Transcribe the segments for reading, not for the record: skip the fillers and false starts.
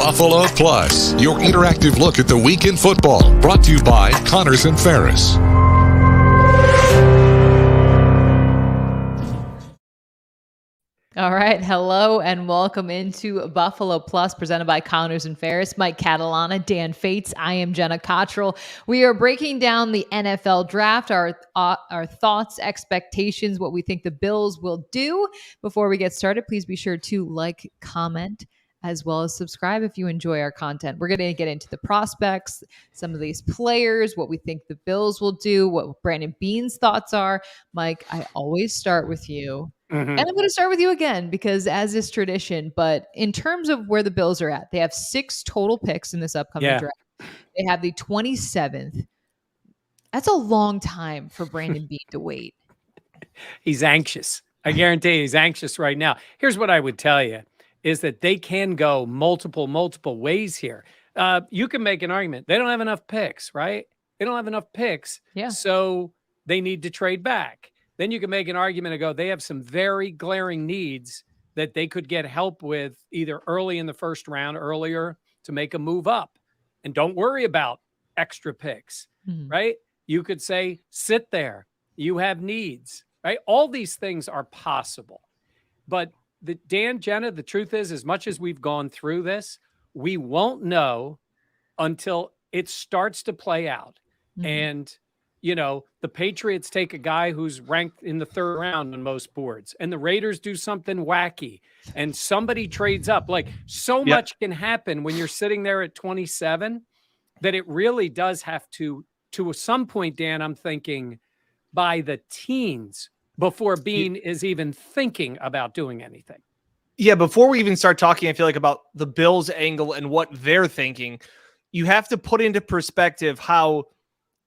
Buffalo Plus, your interactive look at the week in football, brought to you by Connors and Ferris. All right. Hello and welcome into Buffalo Plus, presented by Connors and Ferris. Mike Catalana, Dan Fetes. I am Jenna Cottrell. We are breaking down the NFL draft, our thoughts, expectations, what we think the Bills will do. Before we get started, please be sure to like, comment, as well as subscribe if you enjoy our content. We're going to get into the prospects, some of these players, what we think the Bills will do, what Brandon Beane's thoughts are. Mike, I always start with you. And I'm going to start with you again because as is tradition, but in terms of where the Bills are at, they have 6 total picks in this upcoming draft. They have the 27th. That's a long time for Brandon Beane to wait. He's anxious. I guarantee he's anxious right now. Here's what I would tell you is that they can go multiple ways here. You can make an argument. They don't have enough picks, right? They don't have enough picks. Yeah. So they need to trade back. Then you can make an argument and go, they have some very glaring needs that they could get help with either early in the first round, earlier to make a move up. And don't worry about extra picks, right? You could say, sit there. You have needs, right? All these things are possible. But Jenna, the truth is, as much as we've gone through this, we won't know until it starts to play out. And the Patriots take a guy who's ranked in the 3rd round on most boards, and the Raiders do something wacky, and somebody trades up. Like, so much can happen when you're sitting there at 27 that it really does have to some point, Dan, I'm thinking by the teens before Beane is even thinking about doing anything. Yeah, before we even start talking, I feel like about the Bills angle and what they're thinking, you have to put into perspective how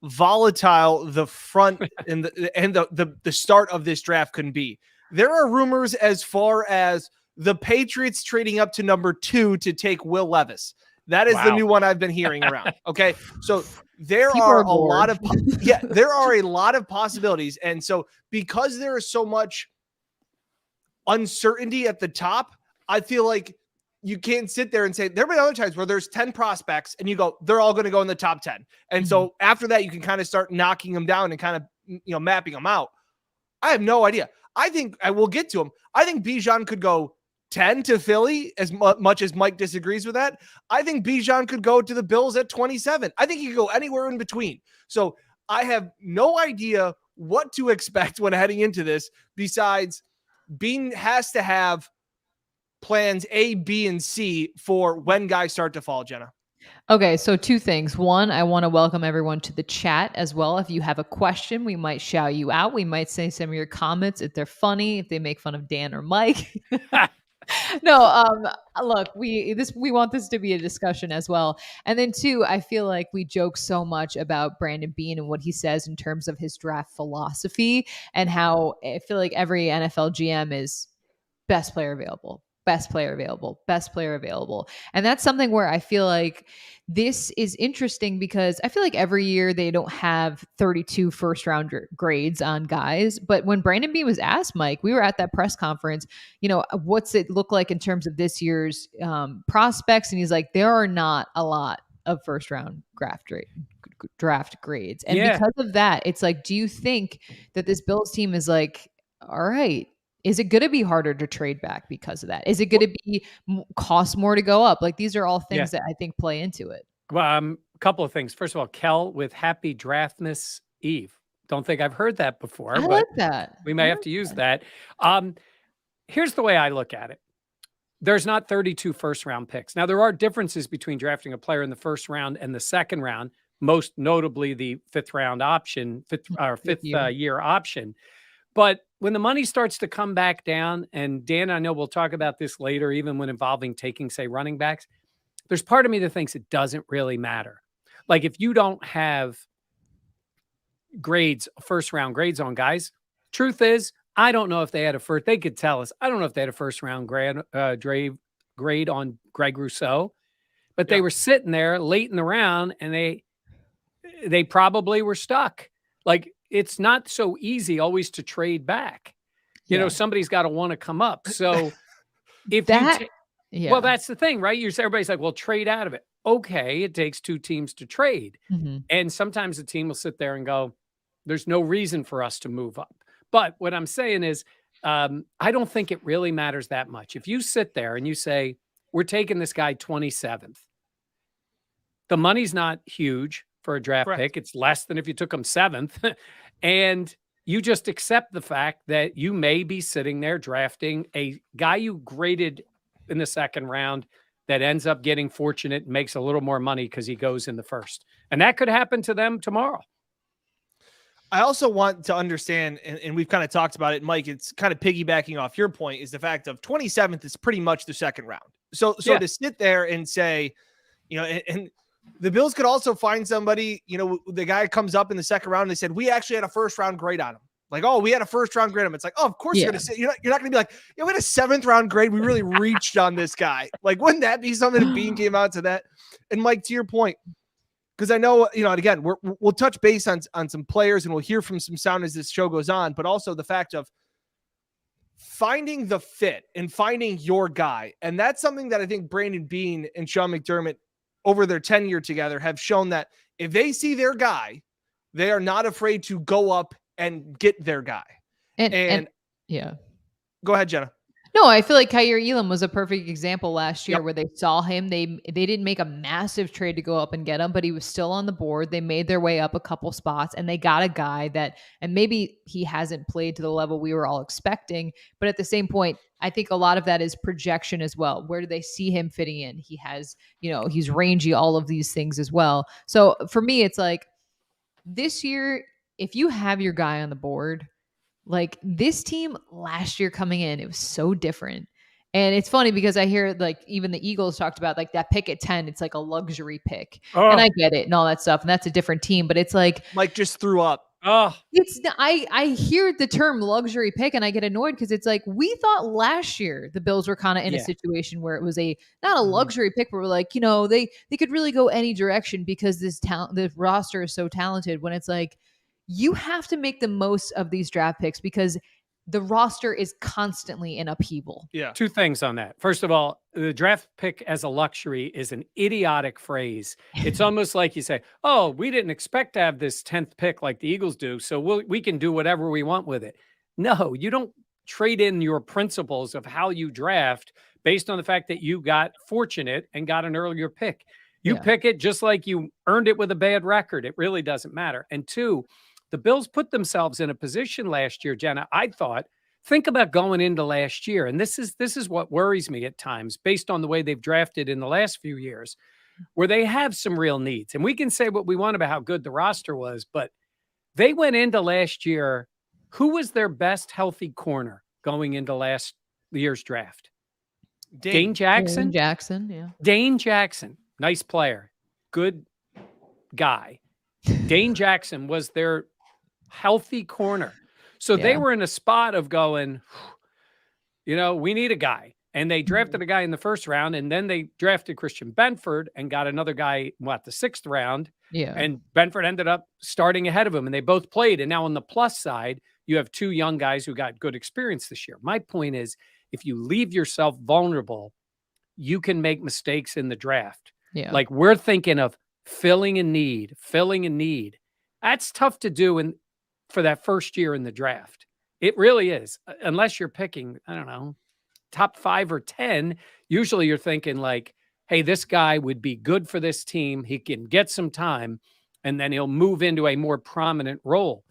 volatile the front and the start of this draft can be. There are rumors as far as the Patriots trading up to number 2 to take Will Levis. That is the new one I've been hearing around. Okay. So there are a lot of possibilities. And so because there is so much uncertainty at the top, I feel like you can't sit there and say there have been other times where there's 10 prospects and you go, they're all going to go in the top 10. And so after that, you can kind of start knocking them down and kind of, mapping them out. I have no idea. I think I will get to him. I think Bijan could go 10 to Philly, as much as Mike disagrees with that. I think Bijan could go to the Bills at 27. I think he could go anywhere in between. So I have no idea what to expect when heading into this, besides Beane has to have plans A, B, and C for when guys start to fall, Jenna. Okay, so 2 things. One, I want to welcome everyone to the chat as well. If you have a question, we might shout you out. We might say some of your comments if they're funny, if they make fun of Dan or Mike. No, look, we want this to be a discussion as well. And then 2, I feel like we joke so much about Brandon Beane and what he says in terms of his draft philosophy and how I feel like every NFL GM is best player available. Best player available, best player available. And that's something where I feel like this is interesting because I feel like every year they don't have 32 first round grades on guys. But when Brandon Beane was asked, Mike, we were at that press conference, what's it look like in terms of this year's prospects? And he's like, there are not a lot of first round draft grades. And because of that, it's like, do you think that this Bills team is like, all right, is it going to be harder to trade back because of that? Is it going to be cost more to go up? Like, these are all things that I think play into it. Well, a couple of things. First of all, Kel with Happy Draftmas Eve. Don't think I've heard that before. I like that. We may have to use that. Here's the way I look at it. There's not 32 first-round picks. Now, there are differences between drafting a player in the first round and the second round, most notably the fifth year option. But when the money starts to come back down, and Dan, I know we'll talk about this later, even when involving taking, say, running backs, there's part of me that thinks it doesn't really matter. Like, if you don't have first round grades on guys, truth is, I don't know if they had they could tell us, I don't know if they had a first round grade on Greg Rousseau, but they were sitting there late in the round and they probably were stuck. Like, it's not so easy always to trade back. You know, somebody's got to want to come up. So if Yeah. Well, that's the thing, right? Everybody's like, well, trade out of it. Okay, it takes 2 teams to trade. Mhm. And sometimes the team will sit there and go, there's no reason for us to move up. But what I'm saying is, I don't think it really matters that much. If you sit there and you say, we're taking this guy 27th, the money's not huge for a draft Correct. pick. It's less than if you took him 7th. And you just accept the fact that you may be sitting there drafting a guy you graded in the 2nd round that ends up getting fortunate and makes a little more money because he goes in the 1st. And that could happen to them tomorrow. I also want to understand, and we've kind of talked about it, Mike, it's kind of piggybacking off your point, is the fact of 27th is pretty much the 2nd round. So Yeah. to sit there and say, and the Bills could also find somebody, the guy comes up in the 2nd round and they said, we actually had a 1st round grade on him. Like, oh, we had a 1st round grade on him. It's like, oh, of course you're going to say, you're not going to be like, we had a 7th round grade. We really reached on this guy. Like, wouldn't that be something if Bean came out to that? And Mike, to your point, because I know, and again, we'll touch base on some players and we'll hear from some sound as this show goes on, but also the fact of finding the fit and finding your guy. And that's something that I think Brandon Bean and Sean McDermott over their tenure together have shown, that if they see their guy, they are not afraid to go up and get their guy. And yeah. Go ahead, Jenna. No, I feel like Kyer Elam was a perfect example last year. Yep. Where they saw him. They didn't make a massive trade to go up and get him, but he was still on the board. They made their way up a couple spots and they got a guy that, and maybe he hasn't played to the level we were all expecting, but at the same point, I think a lot of that is projection as well. Where do they see him fitting in? He has, he's rangy, all of these things as well. So for me, it's like this year, if you have your guy on the board, like this team last year coming in, it was so different. And it's funny because I hear like even the Eagles talked about like that pick at 10, it's like a luxury pick. Oh. And I get it and all that stuff. And that's a different team, but it's like Mike just threw up. Oh, I hear the term luxury pick and I get annoyed because it's like we thought last year the Bills were kind of in a situation where it was not a luxury pick, but we're like, they could really go any direction because the roster is so talented, when it's like you have to make the most of these draft picks because the roster is constantly in upheaval. Yeah. 2 things on that. First of all, the draft pick as a luxury is an idiotic phrase. It's almost like you say, oh, we didn't expect to have this 10th pick like the Eagles do, so we can do whatever we want with it. No, you don't trade in your principles of how you draft based on the fact that you got fortunate and got an earlier pick. You pick it just like you earned it with a bad record. It really doesn't matter. And 2, the Bills put themselves in a position last year, Jenna, I thought, think about going into last year. And this is what worries me at times based on the way they've drafted in the last few years, where they have some real needs. And we can say what we want about how good the roster was, but they went into last year. Who was their best healthy corner going into last year's draft? Dane Jackson? Dane Jackson, yeah. Dane Jackson, nice player, good guy. Dane Jackson was their healthy corner. So they were in a spot of going, we need a guy. And they drafted a guy in the 1st round, and then they drafted Christian Benford and got another guy, the 6th round. Yeah. And Benford ended up starting ahead of him, and they both played. And now on the plus side, you have 2 young guys who got good experience this year. My point is, if you leave yourself vulnerable, you can make mistakes in the draft. Yeah. Like we're thinking of filling a need. That's tough to do for that first year in the draft. It really is. Unless you're picking, I don't know, top 5 or 10, usually you're thinking like, hey, this guy would be good for this team. He can get some time and then he'll move into a more prominent role.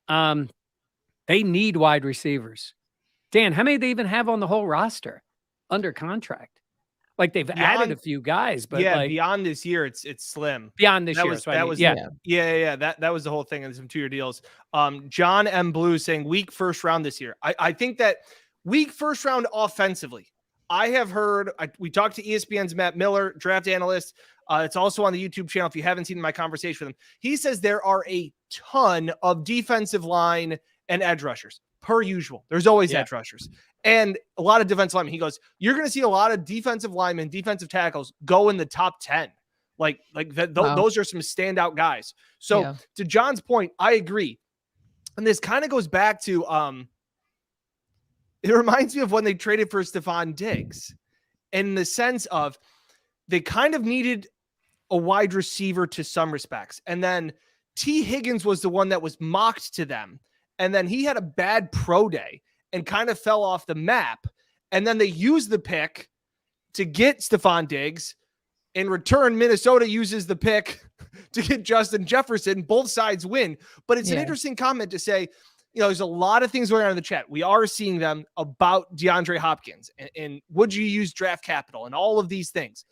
They need wide receivers. Dan, how many do they even have on the whole roster under contract? Like they've added a few guys, but beyond this year, it's slim. Beyond this year, that was that was the whole thing. And some 2-year deals. John M. Blue saying weak 1st round this year. I think that weak 1st round offensively. I have heard. We talked to ESPN's Matt Miller, draft analyst. It's also on the YouTube channel. If you haven't seen my conversation with him, he says there are a ton of defensive line and edge rushers per usual. There's always edge rushers. And a lot of defensive linemen. He goes, you're going to see a lot of defensive linemen, defensive tackles go in the top 10. Like that. Those are some standout guys. So to John's point, I agree. And this kind of goes back to, it reminds me of when they traded for Stephon Diggs. in the sense of they kind of needed a wide receiver to some respects. And then T. Higgins was the one that was mocked to them. And then he had a bad pro day and kind of fell off the map. And then they used the pick to get Stephon Diggs. In return, Minnesota uses the pick to get Justin Jefferson. Both sides win. But it's an interesting comment to say, there's a lot of things going on in the chat. We are seeing them about DeAndre Hopkins and would you use draft capital and all of these things.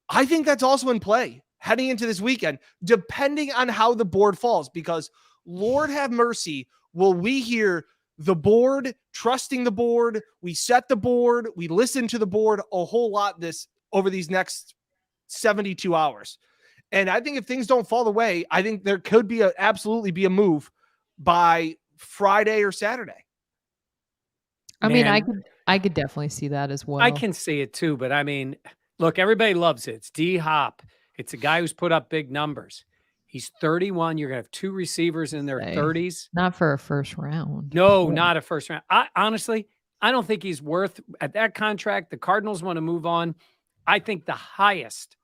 I think that's also in play heading into this weekend, depending on how the board falls, because Lord have mercy, will we hear the board, trusting the board, we set the board, we listen to the board a whole lot over these next 72 hours. And I think if things don't fall away, I think there could be absolutely be a move by Friday or Saturday. I mean, I could definitely see that as well. I can see it too, but I mean, look, everybody loves it. It's D-Hop. It's a guy who's put up big numbers. He's 31. You're going to have 2 receivers in their 30s. Not for a first round. No, not a first round. Honestly, I don't think he's worth at that contract. The Cardinals want to move on. I think the highest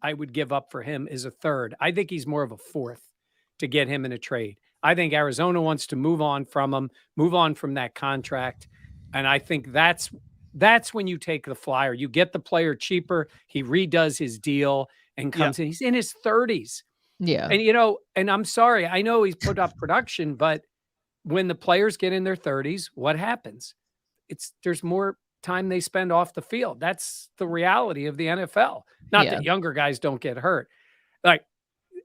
I would give up for him is a 3rd. I think he's more of a 4th to get him in a trade. I think Arizona wants to move on from him, move on from that contract. And I think that's when you take the flyer. You get the player cheaper. He redoes his deal and comes in. He's in his 30s. Yeah. And, and I'm sorry, I know he's put up production, but when the players get in their 30s, what happens? There's more time they spend off the field. That's the reality of the NFL. Not that younger guys don't get hurt. Like,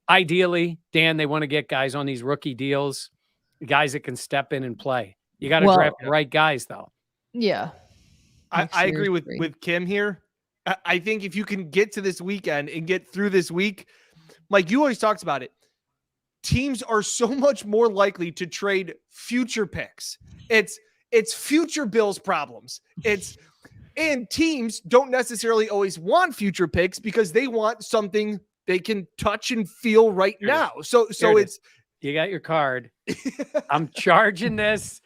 ideally, Dan, they want to get guys on these rookie deals, guys that can step in and play. You got to draft the right guys, though. Yeah. I agree with Kim here. I think if you can get to this weekend and get through this week, like you always talked about it, teams are so much more likely to trade future picks. It's future Bills problems. And teams don't necessarily always want future picks because they want something they can touch and feel right now. So you got your card. I'm charging this.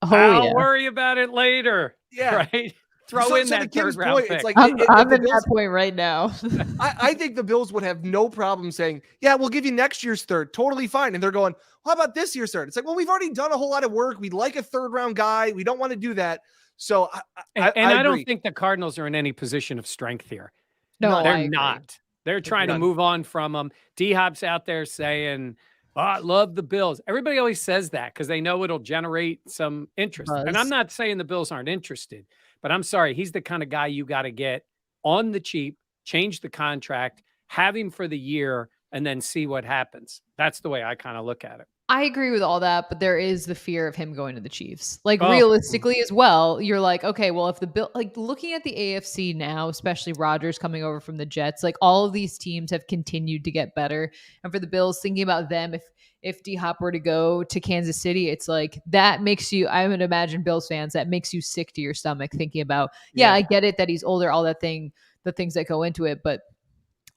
I'll worry about it later. Yeah. Right. Throw in that third round pick. It's like I'm in that point right now. I think the Bills would have no problem saying, yeah, we'll give you next year's 3rd. Totally fine. And they're going, how about this year's 3rd? It's like, well, we've already done a whole lot of work. We'd like a 3rd round guy. We don't want to do that. So I don't think the Cardinals are in any position of strength here. No, they're not. They're trying to move on from them. D-Hop's out there saying, I love the Bills. Everybody always says that because they know it'll generate some interest. And I'm not saying the Bills aren't interested, but I'm sorry. He's the kind of guy you got to get on the cheap, change the contract, have him for the year, and then see what happens. That's the way I kind of look at it. I agree with all that, but there is the fear of him going to the Chiefs. Like realistically as well, you're like, okay, well, if the Bill, like looking at the AFC now, especially Rodgers coming over from the Jets, like all of these teams have continued to get better. And for the Bills, thinking about them, if D-Hop were to go to Kansas City, it's like that makes you, I would imagine Bills fans, that makes you sick to your stomach thinking about, I get it that he's older, all that thing, the things that go into it, but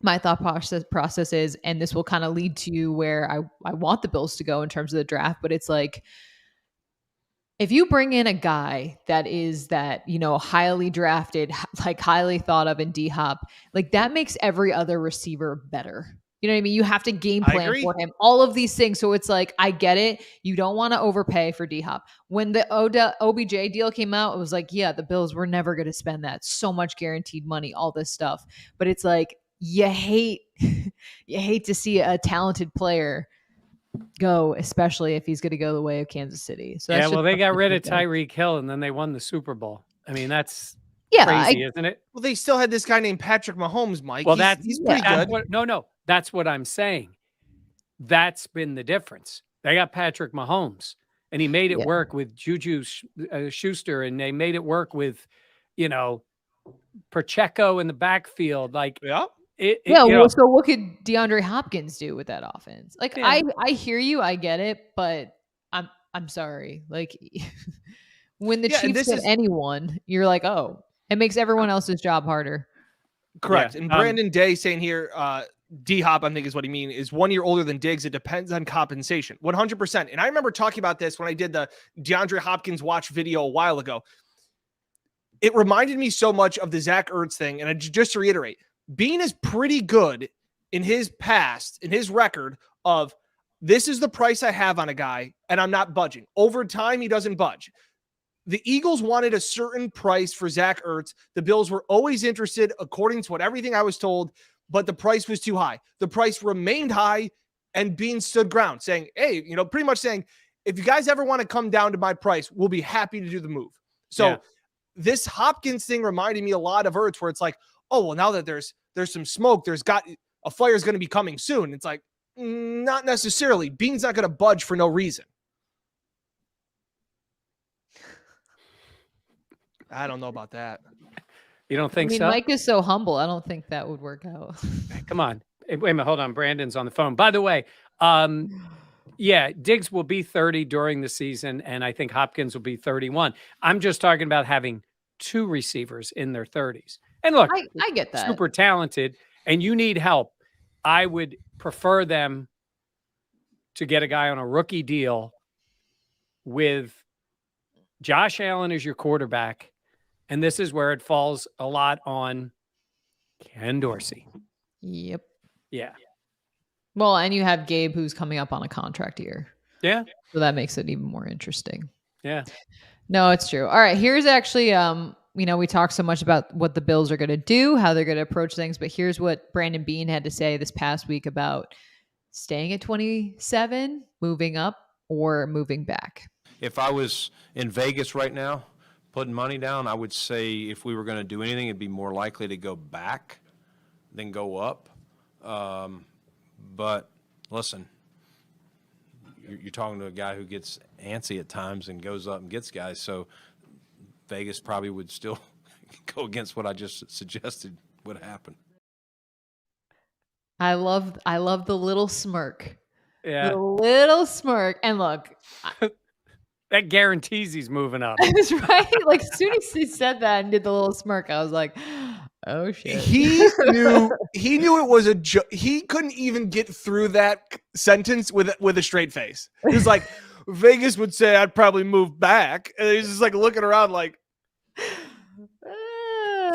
my thought process is, and this will kind of lead to where I want the Bills to go in terms of the draft, but it's like, if you bring in a guy that is that, highly drafted, like highly thought of in D-Hop, like that makes every other receiver better. You know what I mean? You have to game plan for him, all of these things. So it's like, I get it. You don't want to overpay for D-Hop. When the OBJ deal came out, it was like, yeah, the Bills were never going to spend that. So much guaranteed money, all this stuff. But it's like, you hate to see a talented player go, especially if he's going to go the way of Kansas City. So they got rid of Tyreek Hill and then they won the Super Bowl. I mean, that's crazy, isn't it? Well, they still had this guy named Patrick Mahomes, Mike. Well, he's pretty good. That's what I'm saying. That's been the difference. They got Patrick Mahomes, and he made it work with Juju Schuster, and they made it work with, Pacheco in the backfield. Like, so what could DeAndre Hopkins do with that offense? Like, I hear you, I get it, but I'm sorry. Like, when the Chiefs get anyone, you're like, oh, it makes everyone else's job harder. Correct. And Brandon Day saying here, D-Hop, I think is what he means, is 1 year older than Diggs. It depends on compensation. 100%. And I remember talking about this when I did the DeAndre Hopkins watch video a while ago. it reminded me so much of the Zach Ertz thing. And just to reiterate, Bean is pretty good in his past, in his record of this is the price I have on a guy and I'm not budging. Over time, he doesn't budge. The Eagles wanted a certain price for Zach Ertz. The Bills were always interested, according to everything I was told, but the price was too high. The price remained high, and Bean stood ground, saying, hey, pretty much saying, if you guys ever want to come down to my price, we'll be happy to do the move. So this Hopkins thing reminded me a lot of Ertz, where it's like, oh, well, now that there's some smoke, a fire's going to be coming soon. It's like, not necessarily. Bean's not going to budge for no reason. I don't know about that. You don't think so? Mike is so humble. I don't think that would work out. Come on. Wait a minute. Hold on. Brandon's on the phone. By the way, Diggs will be 30 during the season, and I think Hopkins will be 31. I'm just talking about having 2 receivers in their 30s. And look, I get that. Super talented, and you need help. I would prefer them to get a guy on a rookie deal with Josh Allen as your quarterback. And this is where it falls a lot on Ken Dorsey. Yep. Yeah. Well, and you have Gabe, who's coming up on a contract year. Yeah. So that makes it even more interesting. Yeah. No, it's true. All right. Here's actually, we talked so much about what the Bills are going to do, how they're going to approach things, but here's what Brandon Beane had to say this past week about staying at 27, moving up, or moving back. If I was in Vegas right now, putting money down, I would say if we were going to do anything, it'd be more likely to go back than go up. But listen, you're talking to a guy who gets antsy at times and goes up and gets guys. So Vegas probably would still go against what I just suggested would happen. I love the little smirk. Yeah. The little smirk. And look, that guarantees he's moving up. that's right. Like as soon as he said that and did the little smirk, I was like, oh shit. He knew it was a joke. He couldn't even get through that sentence with a straight face. He was like, Vegas would say I'd probably move back. And he's just like looking around like.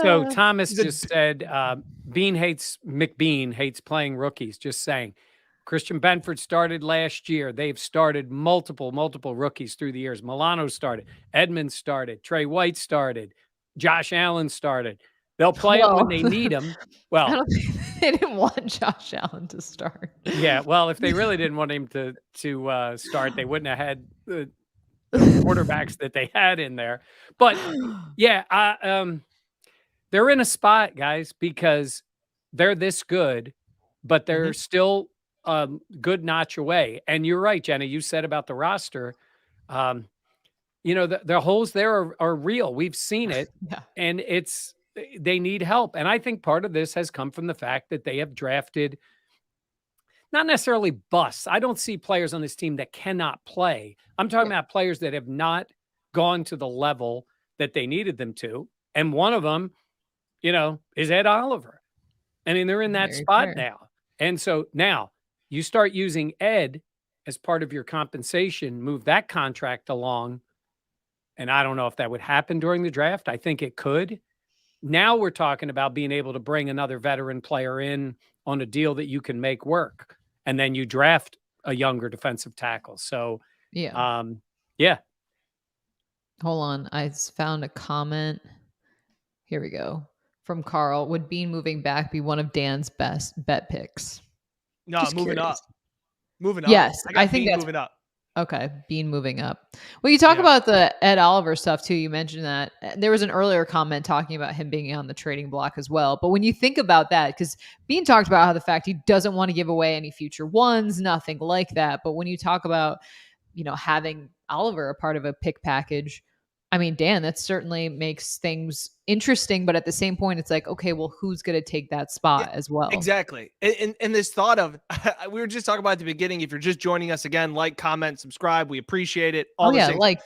So Thomas just said, McBean hates playing rookies. Just saying. Christian Benford started last year. They've started multiple rookies through the years. Milano started. Edmonds started. Trey White started. Josh Allen started. They'll play him when they need him. Well, I don't think they didn't want Josh Allen to start. Yeah, well, if they really didn't want him to start, they wouldn't have had the quarterbacks that they had in there. But yeah, they're in a spot, guys, because they're this good, but they're still good notch away. And you're right, Jenna. You said about the roster. The holes there are real. We've seen it, and they need help. And I think part of this has come from the fact that they have drafted not necessarily busts. I don't see players on this team that cannot play. I'm talking about players that have not gone to the level that they needed them to. And one of them, is Ed Oliver. I mean, they're in that spot now. And so now you start using Ed as part of your compensation, move that contract along. And I don't know if that would happen during the draft. I think it could. Now we're talking about being able to bring another veteran player in on a deal that you can make work. And then you draft a younger defensive tackle. So, Hold on. I found a comment. Here we go. From Carl. Would Bean moving back be one of Dan's best bet picks? No, Just moving curious. up. Moving up. Yes, I think Bean that's moving up. Okay, Bean moving up. Well, you talk about the Ed Oliver stuff too. You mentioned that there was an earlier comment talking about him being on the trading block as well. But when you think about that, because Bean talked about how the fact he doesn't want to give away any future ones, nothing like that. But when you talk about, having Oliver a part of a pick package, I mean, Dan, that certainly makes things interesting. But at the same point, it's like, okay, well, who's going to take that spot as well? Exactly. And this thought of, we were just talking about at the beginning, if you're just joining us again, like, comment, subscribe. We appreciate it. Like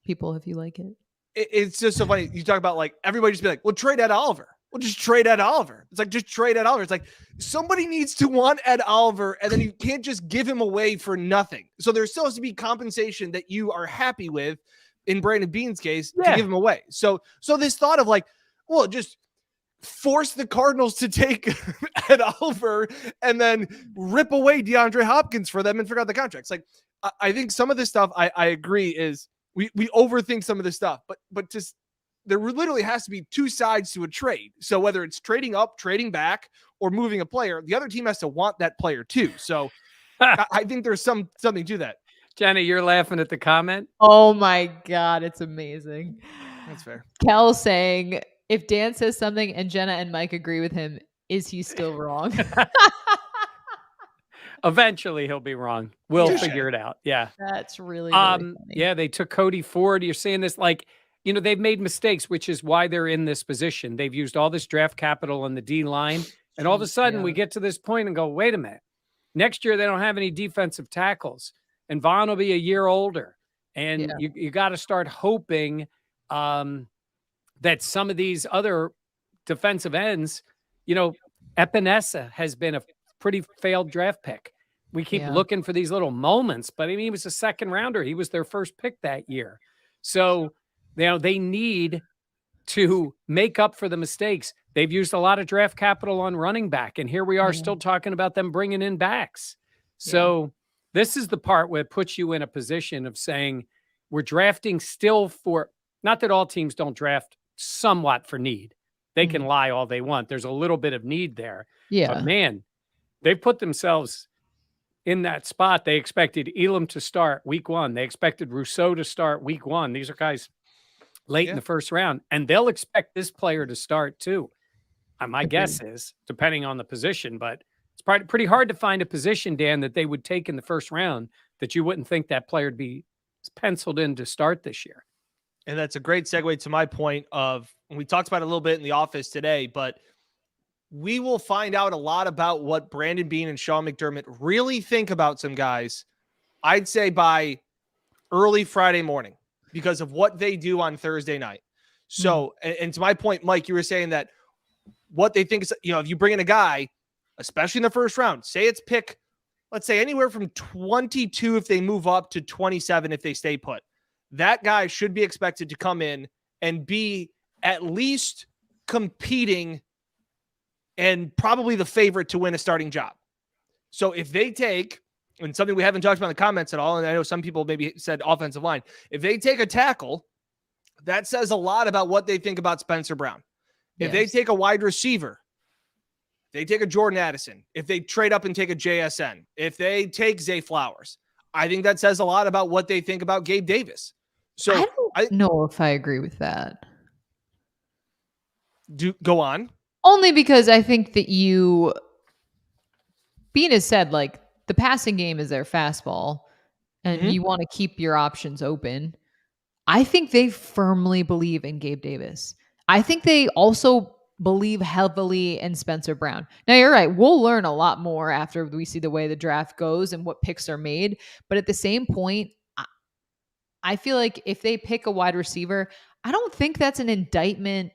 people if you like it. It's just so funny. You talk about like, everybody just be like, well, trade Ed Oliver. Well, just trade Ed Oliver. It's like, just trade Ed Oliver. It's like somebody needs to want Ed Oliver, and then you can't just give him away for nothing. So there still has to be compensation that you are happy with. in Brandon Beane's case to Yeah. give him away. So this thought of like, well, just force the Cardinals to take Ed Oliver and then rip away DeAndre Hopkins for them and figure out the contracts. Like, I think some of this stuff I agree is we overthink some of this stuff, but just there literally has to be two sides to a trade. So whether it's trading up, trading back, or moving a player, the other team has to want that player too. So I think there's something to that. Jenna, you're laughing at the comment. Oh my God, it's amazing. That's fair. Kel saying, if Dan says something and Jenna and Mike agree with him, is he still wrong? Eventually he'll be wrong. We'll Touche. figure it out. Yeah. That's really funny. Yeah, they took Cody Ford. You're saying this like, they've made mistakes, which is why they're in this position. They've used all this draft capital on the D line. And all of a sudden we get to this point and go, wait a minute. Next year, they don't have any defensive tackles. And Vaughn will be a year older. And you got to start hoping that some of these other defensive ends, Epinesa has been a pretty failed draft pick. We keep looking for these little moments, but I mean, he was a second rounder. He was their first pick that year. So, they need to make up for the mistakes. They've used a lot of draft capital on running back, and here we are still talking about them bringing in backs. So this is the part where it puts you in a position of saying we're drafting still for, not that all teams don't draft somewhat for need. They can lie all they want. There's a little bit of need there. Yeah. But man, they put themselves in that spot. They expected Elam to start week 1. They expected Rousseau to start week 1. These are guys late in the first round, and they'll expect this player to start too. My guess is, depending on the position, but it's pretty hard to find a position, Dan, that they would take in the first round that you wouldn't think that player would be penciled in to start this year. And that's a great segue to my point of, we talked about it a little bit in the office today, but we will find out a lot about what Brandon Beane and Sean McDermott really think about some guys, I'd say by early Friday morning, because of what they do on Thursday night. So, and to my point, Mike, you were saying that what they think is, if you bring in a guy, especially in the first round, say it's pick, let's say anywhere from 22 if they move up to 27 if they stay put, that guy should be expected to come in and be at least competing and probably the favorite to win a starting job. So if they take, and something we haven't talked about in the comments at all, and I know some people maybe said offensive line, if they take a tackle, that says a lot about what they think about Spencer Brown. If they take a wide receiver, they take a Jordan Addison, if they trade up and take a JSN, if they take Zay Flowers, I think that says a lot about what they think about Gabe Davis. So I don't know if I agree with that. Go on. Only because I think that Bean has said, like, the passing game is their fastball, and you want to keep your options open. I think they firmly believe in Gabe Davis. I think they also believe heavily in Spencer Brown. Now, you're right. We'll learn a lot more after we see the way the draft goes and what picks are made. But at the same point, I feel like if they pick a wide receiver, I don't think that's an indictment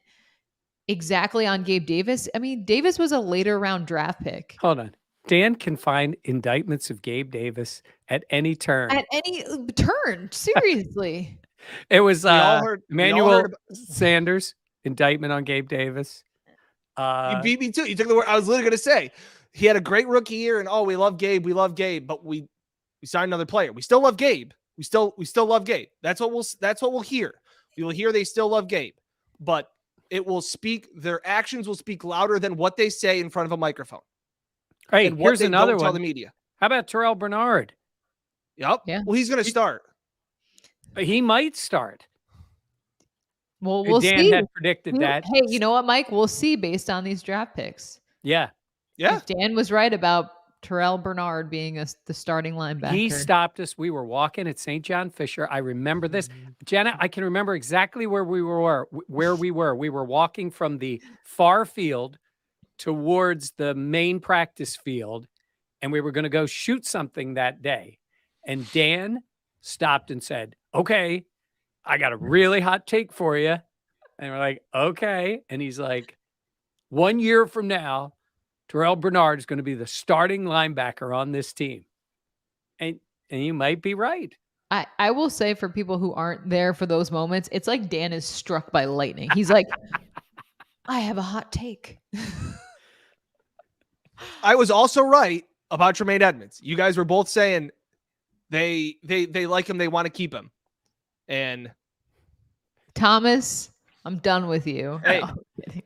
exactly on Gabe Davis. I mean, Davis was a later round draft pick. Hold on. Dan can find indictments of Gabe Davis at any turn. At any turn, seriously. It was Emmanuel Sanders indictment on Gabe Davis. You beat me too. You took the word. I was literally going to say he had a great rookie year, and we love Gabe, but we signed another player. We still love Gabe. We still love Gabe. That's what we'll hear. We will hear they still love Gabe, but it will speak. Their actions will speak louder than what they say in front of a microphone. Hey, here's another one. Tell the media. How about Terrell Bernard? Yep. Yeah. Well, he's going to start. He might start. Well, we'll Dan see. had predicted that. Hey, you know what, Mike? We'll see based on these draft picks. Yeah. If Dan was right about Terrell Bernard being the starting linebacker. He stopped us. We were walking at St. John Fisher. I remember this. Jenna, I can remember exactly where we were. We were walking from the far field towards the main practice field, and we were going to go shoot something that day. And Dan stopped and said, "Okay, I got a really hot take for you." And we're like, "Okay." And he's like, 1 year from now, Terrell Bernard is going to be the starting linebacker on this team. And you might be right. I will say for people who aren't there for those moments, it's like Dan is struck by lightning. He's like, I have a hot take. I was also right about Tremaine Edmonds. You guys were both saying they like him, they want to keep him. And Thomas, I'm done with you. Hey. No, I'm kidding.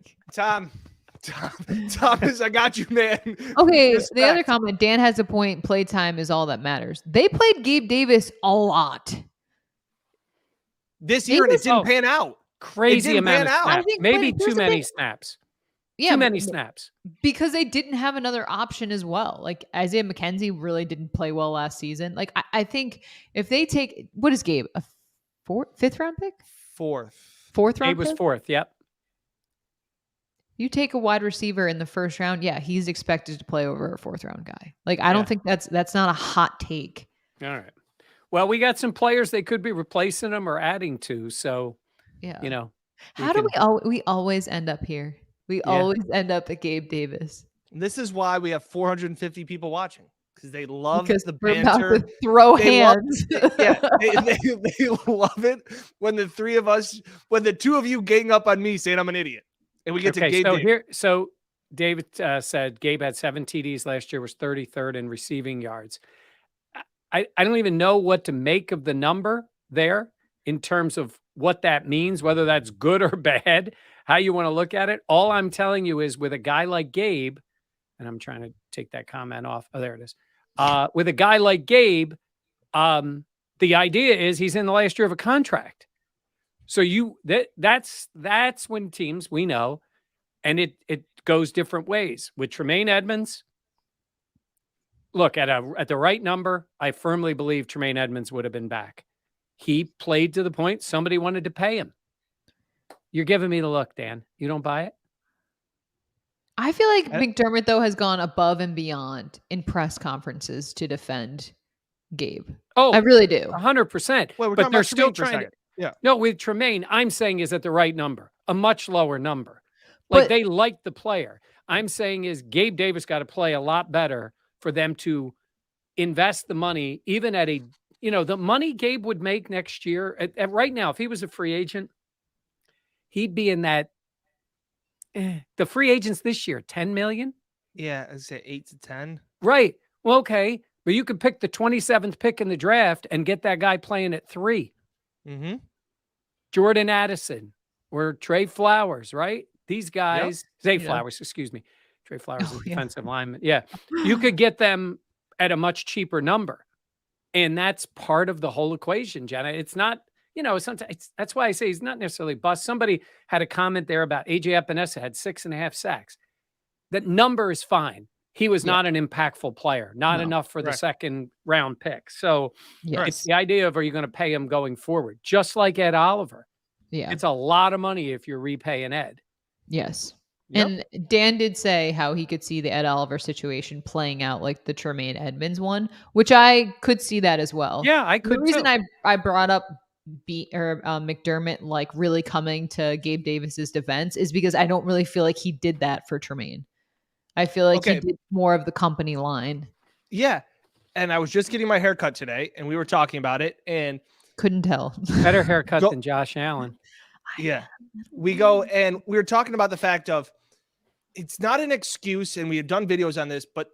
Thomas, I got you, man. Okay, Respect. the other comment, Dan has a point. Playtime is all that matters. They played Gabe Davis a lot This year, and it didn't pan out. Crazy didn't amount of pan out. snaps. I think- Maybe but here's too the many thing. snaps. Yeah, Too many but- snaps. because they didn't have another option as well. Like Isaiah McKenzie really didn't play well last season. Like I think if they take, what is Gabe, a fifth round pick? Fourth Fourth round Gabe was pick? fourth. Yep. You take a wide receiver in the first round, yeah, he's expected to play over a fourth round guy. Like I don't think that's not a hot take. All right. Well, we got some players they could be replacing them or adding to. So, Yeah. you know, How do we always end up here? We always end up at Gabe Davis. This is why we have 450 people watching, because they love Because the we're about banter. to throw They love- hands. they love it when the three of us, when the two of you gang up on me saying I'm an idiot, and we get to Gabe. So David said Gabe had 7 TDs last year, was 33rd in receiving yards. I don't even know what to make of the number there in terms of what that means, whether that's good or bad, how you want to look at it. All I'm telling you is with a guy like Gabe, and I'm trying to take that comment off. Oh, there it is. With a guy like Gabe, the idea is he's in the last year of a contract. So that's when teams, we know, and it goes different ways. With Tremaine Edmonds, look, at the right number, I firmly believe Tremaine Edmonds would have been back. He played to the point somebody wanted to pay him. You're giving me the look, Dan. You don't buy it? I feel like McDermott, though, has gone above and beyond in press conferences to defend Gabe. Oh, I really do. 100%. Well, we're but talking they're about still Tremaine for a trying to. second. Yeah. No, with Tremaine, I'm saying is at the right number, a much lower number. Like they like the player. I'm saying is Gabe Davis got to play a lot better for them to invest the money, even at the money Gabe would make next year. At right now, if he was a free agent, he'd be in that. The free agents this year, 10 million. Yeah, I say 8 to 10. Right. Well, okay, but you could pick the 27th pick in the draft and get that guy playing at 3. Mm-hmm. Jordan Addison or Trey Flowers, right? These guys, Zay Flowers, excuse me. Trey Flowers is defensive lineman. Yeah. You could get them at a much cheaper number. And that's part of the whole equation, Jenna. It's not, sometimes that's why I say he's not necessarily bust. Somebody had a comment there about AJ Epinesa had 6.5 sacks. That number is fine. He was not an impactful player, not enough for the second round pick. So it's the idea of, are you going to pay him going forward? Just like Ed Oliver. Yeah. It's a lot of money if you're repaying Ed. Yes. Yep. And Dan did say how he could see the Ed Oliver situation playing out like the Tremaine Edmonds one, which I could see that as well. Yeah, I could. The reason I brought up McDermott like really coming to Gabe Davis's defense is because I don't really feel like he did that for Tremaine. I feel like he did more of the company line. Yeah. And I was just getting my haircut today, and we were talking about it, and couldn't tell. Better haircut than Josh Allen. Yeah. We go, and we were talking about the fact of it's not an excuse, and we have done videos on this, but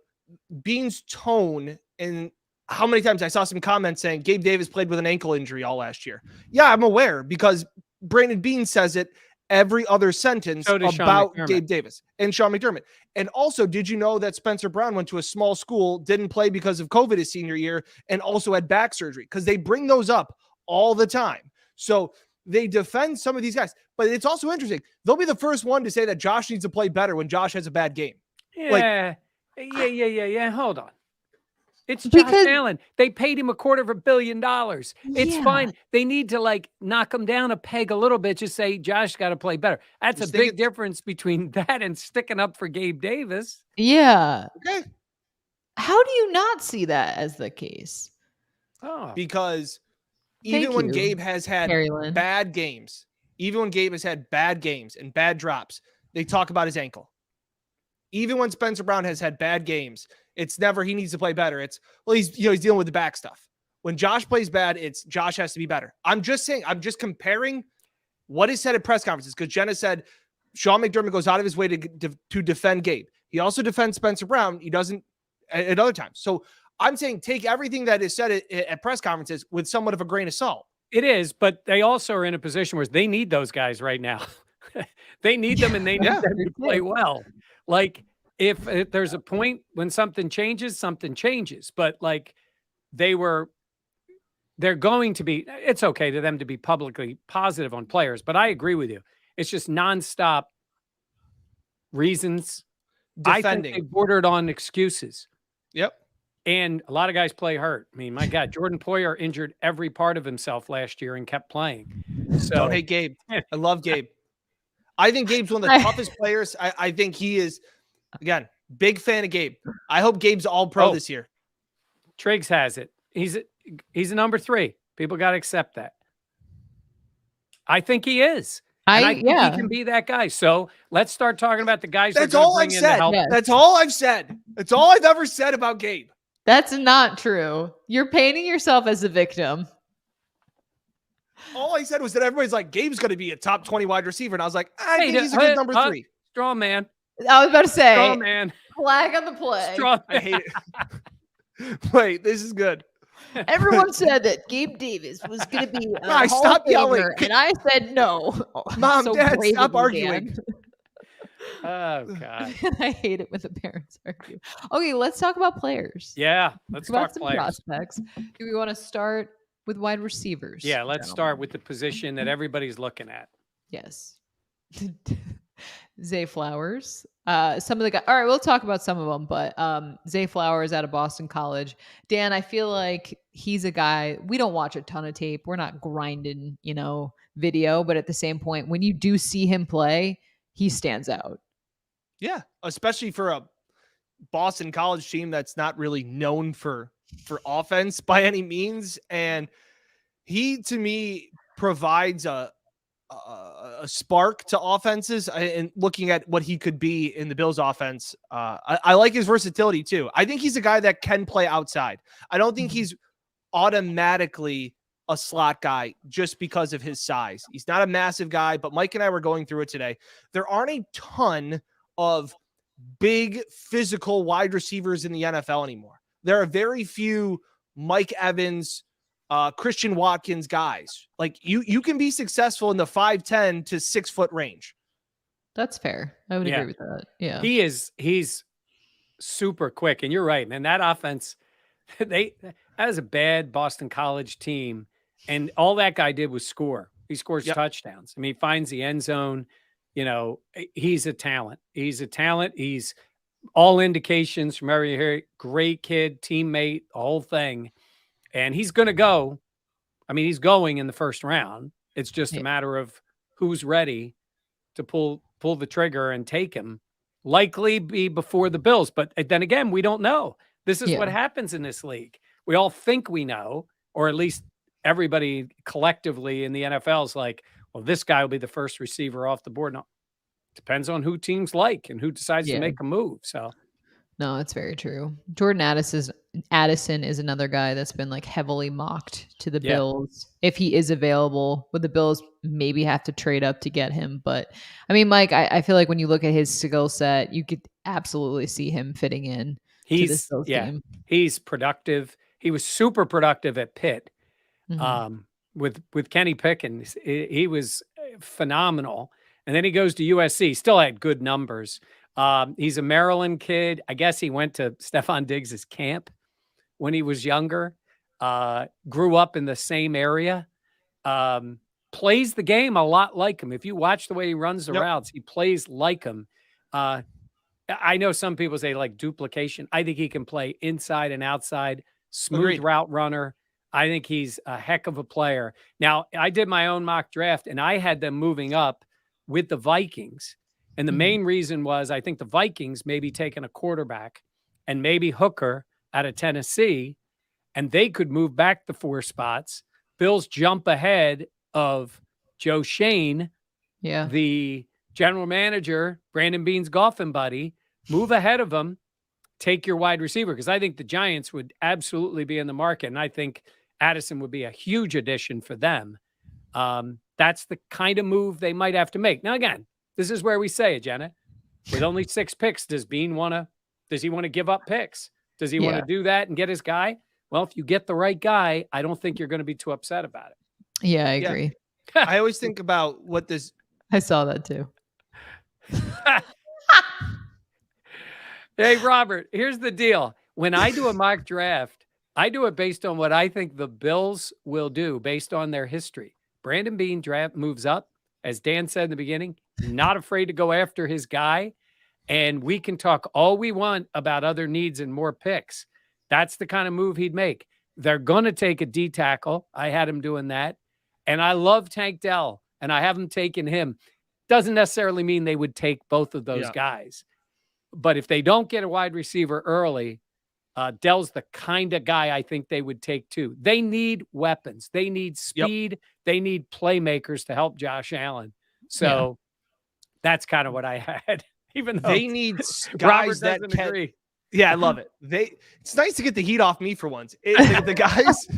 Bean's tone and how many times I saw some comments saying Gabe Davis played with an ankle injury all last year. Yeah, I'm aware because Brandon Bean says it every other sentence about Gabe Davis and Sean McDermott. And also, did you know that Spencer Brown went to a small school, didn't play because of COVID his senior year, and also had back surgery? Because they bring those up all the time. So they defend some of these guys. But it's also interesting. They'll be the first one to say that Josh needs to play better when Josh has a bad game. Yeah. Yeah. Hold on. It's Josh Allen. They paid him $250 million. It's fine. They need to knock him down a peg a little bit. Just say Josh got to play better. That's a big difference between that and sticking up for Gabe Davis. Yeah. Okay. How do you not see that as the case? Oh, because even when Gabe has had bad games, and bad drops, they talk about his ankle. Even when Spencer Brown has had bad games, it's never he needs to play better. It's he's dealing with the back stuff. When Josh plays bad, it's Josh has to be better. I'm just saying, I'm just comparing what is said at press conferences, because Jenna said Sean McDermott goes out of his way to defend Gabe. He also defends Spencer Brown. He doesn't at other times. So I'm saying take everything that is said at press conferences with somewhat of a grain of salt. It is, but they also are in a position where they need those guys right now. They need them, and they need them to play well. Like, if there's a point when something changes, but like they're going to be, it's okay to them to be publicly positive on players, but I agree with you. It's just nonstop reasons. Defending. I think they bordered on excuses. Yep. And a lot of guys play hurt. I mean, my God, Jordan Poyer injured every part of himself last year and kept playing. So don't hate Gabe. I love Gabe. I think Gabe's one of the toughest players. I think he is, again, big fan of Gabe. I hope Gabe's all pro this year. Triggs has it. He's a number 3. People got to accept that. I think he is. I think he can be that guy. So let's start talking about the guys. That's all I've said. That's all I've said. That's all I've ever said about Gabe. That's not true. You're painting yourself as a victim. All I said was that everybody's like, Gabe's going to be a top 20 wide receiver. And I was like, I think he's a good number 3. Strong man. I was about to say, strong man. Flag on the play. Strong man. I hate it. Wait, this is good. Everyone said that Gabe Davis was going to be a stop yelling. And I said no. Mom, Dad, stop arguing. Oh, God. I hate it when the parents argue. Okay, let's talk about players. Yeah, let's talk some players. Prospects. Do we want to start with wide receivers? Yeah, let's start with the position that everybody's looking at. Yes. Zay Flowers. Some of the guys. All right, we'll talk about some of them, but Zay Flowers out of Boston College. Dan, I feel like he's a guy, we don't watch a ton of tape. We're not grinding, video, but at the same point, when you do see him play, he stands out. Yeah, especially for a Boston College team that's not really known for offense by any means. And he, to me, provides a spark to offenses, and looking at what he could be in the Bills offense. I like his versatility too. I think he's a guy that can play outside. I don't think he's automatically a slot guy just because of his size. He's not a massive guy, but Mike and I were going through it today. There aren't a ton of big physical wide receivers in the NFL anymore. There are very few Mike Evans, Christian Watkins guys. Like you can be successful in the 5'10" to 6 foot range. That's fair. I would agree with that. Yeah. He's super quick. And you're right, man. That offense, that is a bad Boston College team. And all that guy did was score. He scores touchdowns. I mean, he finds the end zone. He's a talent. He's all indications from every here. Great kid, teammate, the whole thing. And he's going to go. I mean, he's going in the first round. It's just a matter of who's ready to pull the trigger and take him. Likely be before the Bills. But then again, we don't know. This is what happens in this league. We all think we know, or at least everybody collectively in the NFL is like, well, this guy will be the first receiver off the board. No, depends on who teams like and who decides to make a move. So, no, it's very true. Jordan Addison is another guy that's been like heavily mocked to the Bills. If he is available, would the Bills maybe have to trade up to get him? But I mean, Mike, I feel like when you look at his skill set, you could absolutely see him fitting in. He's productive. He was super productive at Pitt. With Kenny Pickens. He was phenomenal. And then he goes to USC, still had good numbers. He's a Maryland kid. I guess he went to Stephon Diggs' camp when he was younger, grew up in the same area, plays the game a lot like him. If you watch the way he runs the routes, he plays like him. I know some people say like duplication. I think he can play inside and outside, smooth route runner. I think he's a heck of a player. Now, I did my own mock draft, and I had them moving up with the Vikings. And the main reason was I think the Vikings maybe taking a quarterback and maybe Hooker out of Tennessee, and they could move back the 4 spots. Bills jump ahead of Joe Shane, the general manager, Brandon Beane's golfing buddy, move ahead of him, take your wide receiver. Because I think the Giants would absolutely be in the market. And I think Addison would be a huge addition for them. That's the kind of move they might have to make. Now, again, this is where we say it, Jenna. With only 6 picks, does he want to give up picks? Does he want to do that and get his guy? Well, if you get the right guy, I don't think you're going to be too upset about it. Yeah, I agree. I always think about what this. I saw that too. Hey, Robert, here's the deal. When I do a mock draft, I do it based on what I think the Bills will do based on their history. Brandon Beane draft moves up. As Dan said in the beginning, not afraid to go after his guy. And we can talk all we want about other needs and more picks. That's the kind of move he'd make. They're going to take a D tackle. I had him doing that. And I love Tank Dell, and I haven't taken him. Doesn't necessarily mean they would take both of those guys. But if they don't get a wide receiver early, Dell's the kind of guy I think they would take too. They need weapons. They need speed. They need playmakers to help Josh Allen. So that's kind of what I had. Even though They need guys that can. agree. Yeah, I love it. It's nice to get the heat off me for once. The guys,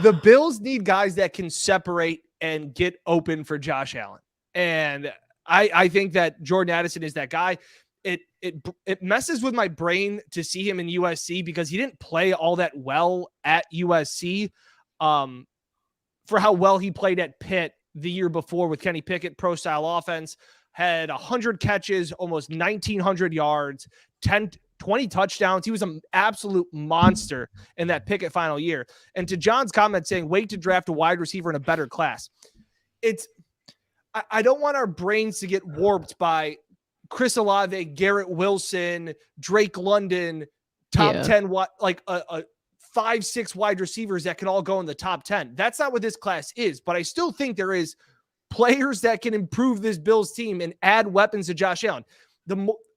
the Bills need guys that can separate and get open for Josh Allen. And I think that Jordan Addison is that guy. It messes with my brain to see him in USC because he didn't play all that well at USC for how well he played at Pitt the year before with Kenny Pickett, pro style offense, had 100 catches, almost 1,900 yards, 20 touchdowns. He was an absolute monster in that Pickett final year. And to John's comment saying, wait to draft a wide receiver in a better class. I don't want our brains to get warped by Chris Olave, Garrett Wilson, Drake London, top 10, like a 5-6 wide receivers that can all go in the top 10. That's not what this class is, but I still think there is players that can improve this Bills team and add weapons to Josh Allen.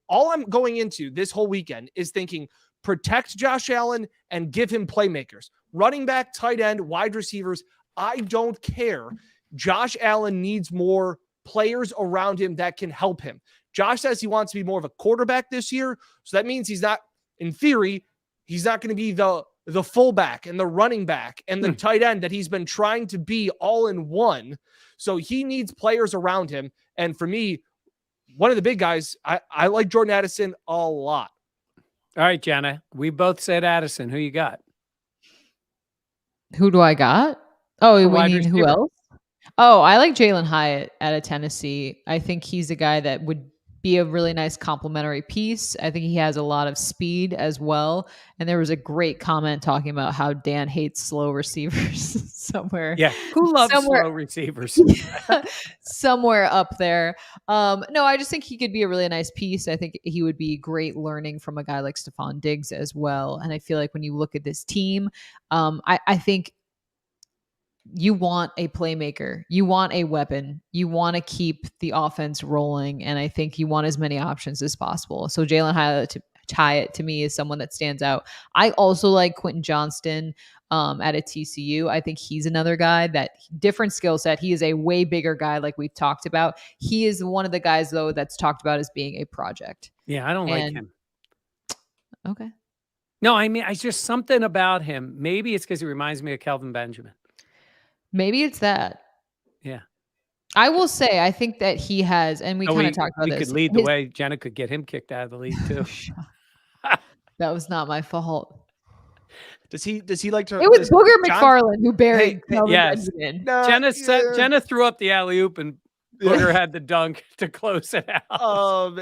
All I'm going into this whole weekend is thinking protect Josh Allen and give him playmakers, running back, tight end, wide receivers. I don't care. Josh Allen needs more players around him that can help him. Josh says he wants to be more of a quarterback this year. So that means he's not, in theory, he's not going to be the fullback and the running back and the tight end that he's been trying to be all in one. So he needs players around him. And for me, one of the big guys, I like Jordan Addison a lot. All right, Jenna, we both said Addison. Who you got? Who do I got? Oh, we wide mean who receiver. else? Oh, I like Jalen Hyatt out of Tennessee. I think he's a guy that would be a really nice complementary piece. I think he has a lot of speed as well. And there was a great comment talking about how Dan hates slow receivers somewhere. Yeah. Who loves slow receivers? Somewhere up there. No, I just think he could be a really nice piece. I think he would be great learning from a guy like Stephon Diggs as well. And I feel like when you look at this team, I think you want a playmaker, you want a weapon, you want to keep the offense rolling. And I think you want as many options as possible. So Jalen Hyatt to me is someone that stands out. I also like Quentin Johnston at a TCU. I think he's another guy that different skill set. He is a way bigger guy like we've talked about. He is one of the guys though that's talked about as being a project. Yeah, I don't like him. Okay. No, I mean, it's just something about him. Maybe it's because he reminds me of Kelvin Benjamin. Maybe it's that. Yeah. I will say, I think that he has, and we kind of talked about this. He could lead the way. Jenna could get him kicked out of the league too. That was not my fault. Does he like to? It was Booger McFarland who buried Kelvin yes. Benjamin. No, Jenna threw up the alley-oop and Booger had the dunk to close it out.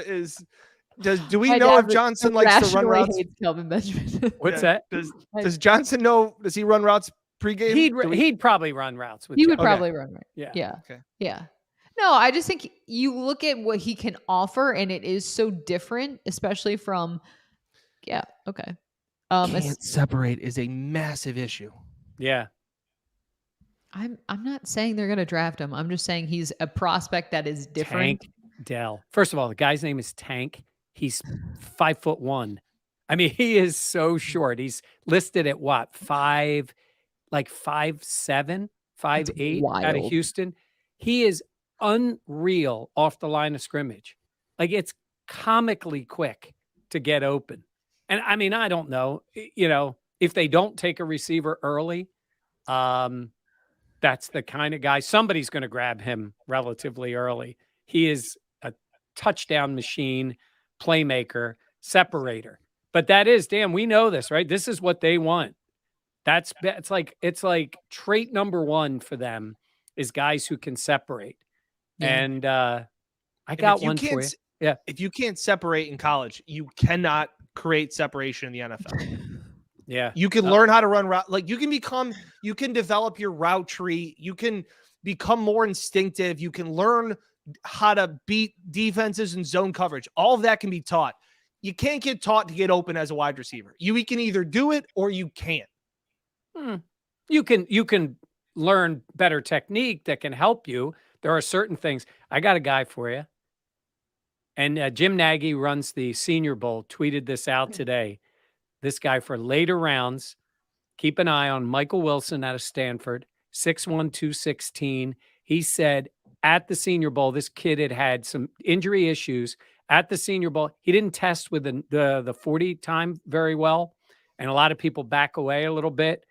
Do we know if Johnson likes to run routes? Hates Kelvin Benjamin. What's that? Does Johnson know? Does he run routes pregame? He'd probably run routes. He would probably run right. Yeah. Yeah. Okay. Yeah. No, I just think you look at what he can offer, and it is so different, especially from. Yeah. Okay. Can't separate is a massive issue. Yeah. I'm not saying they're going to draft him. I'm just saying he's a prospect that is different. Tank Dell. First of all, the guy's name is Tank. He's 5'1". I mean, he is so short. He's listed at what? 5'7", 5'8" out of Houston. He is unreal off the line of scrimmage. Like, it's comically quick to get open. And I mean, I don't know, if they don't take a receiver early, That's the kind of guy, somebody's going to grab him relatively early. He is a touchdown machine, playmaker, separator. But that is, Dan, we know this, right? This is what they want. It's like trait number one for them is guys who can separate. Yeah. And I got one for you. Yeah. If you can't separate in college, you cannot create separation in the NFL. Yeah. You can learn how to run route. Like you can develop your route tree. You can become more instinctive. You can learn how to beat defenses and zone coverage. All of that can be taught. You can't get taught to get open as a wide receiver. You can either do it or you can't. You can learn better technique that can help you. There are certain things. I got a guy for you. And Jim Nagy runs the Senior Bowl, tweeted this out today. This guy for later rounds, keep an eye on Michael Wilson out of Stanford, 6'1", 216. He said at the Senior Bowl, this kid had some injury issues at the Senior Bowl. He didn't test with the 40 time very well, and a lot of people back away a little bit.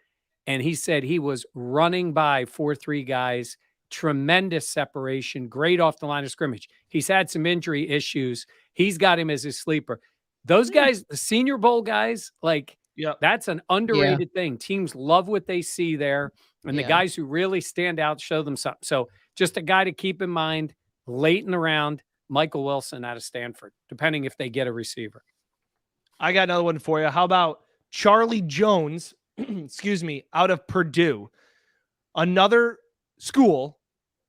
And he said he was running by 4-3 guys, tremendous separation, great off the line of scrimmage. He's had some injury issues. He's got him as his sleeper. Those guys, the Senior Bowl guys, that's an underrated thing. Teams love what they see there. And the guys who really stand out show them something. So just a guy to keep in mind late in the round, Michael Wilson out of Stanford, depending if they get a receiver. I got another one for you. How about Charlie Jones, out of Purdue? Another school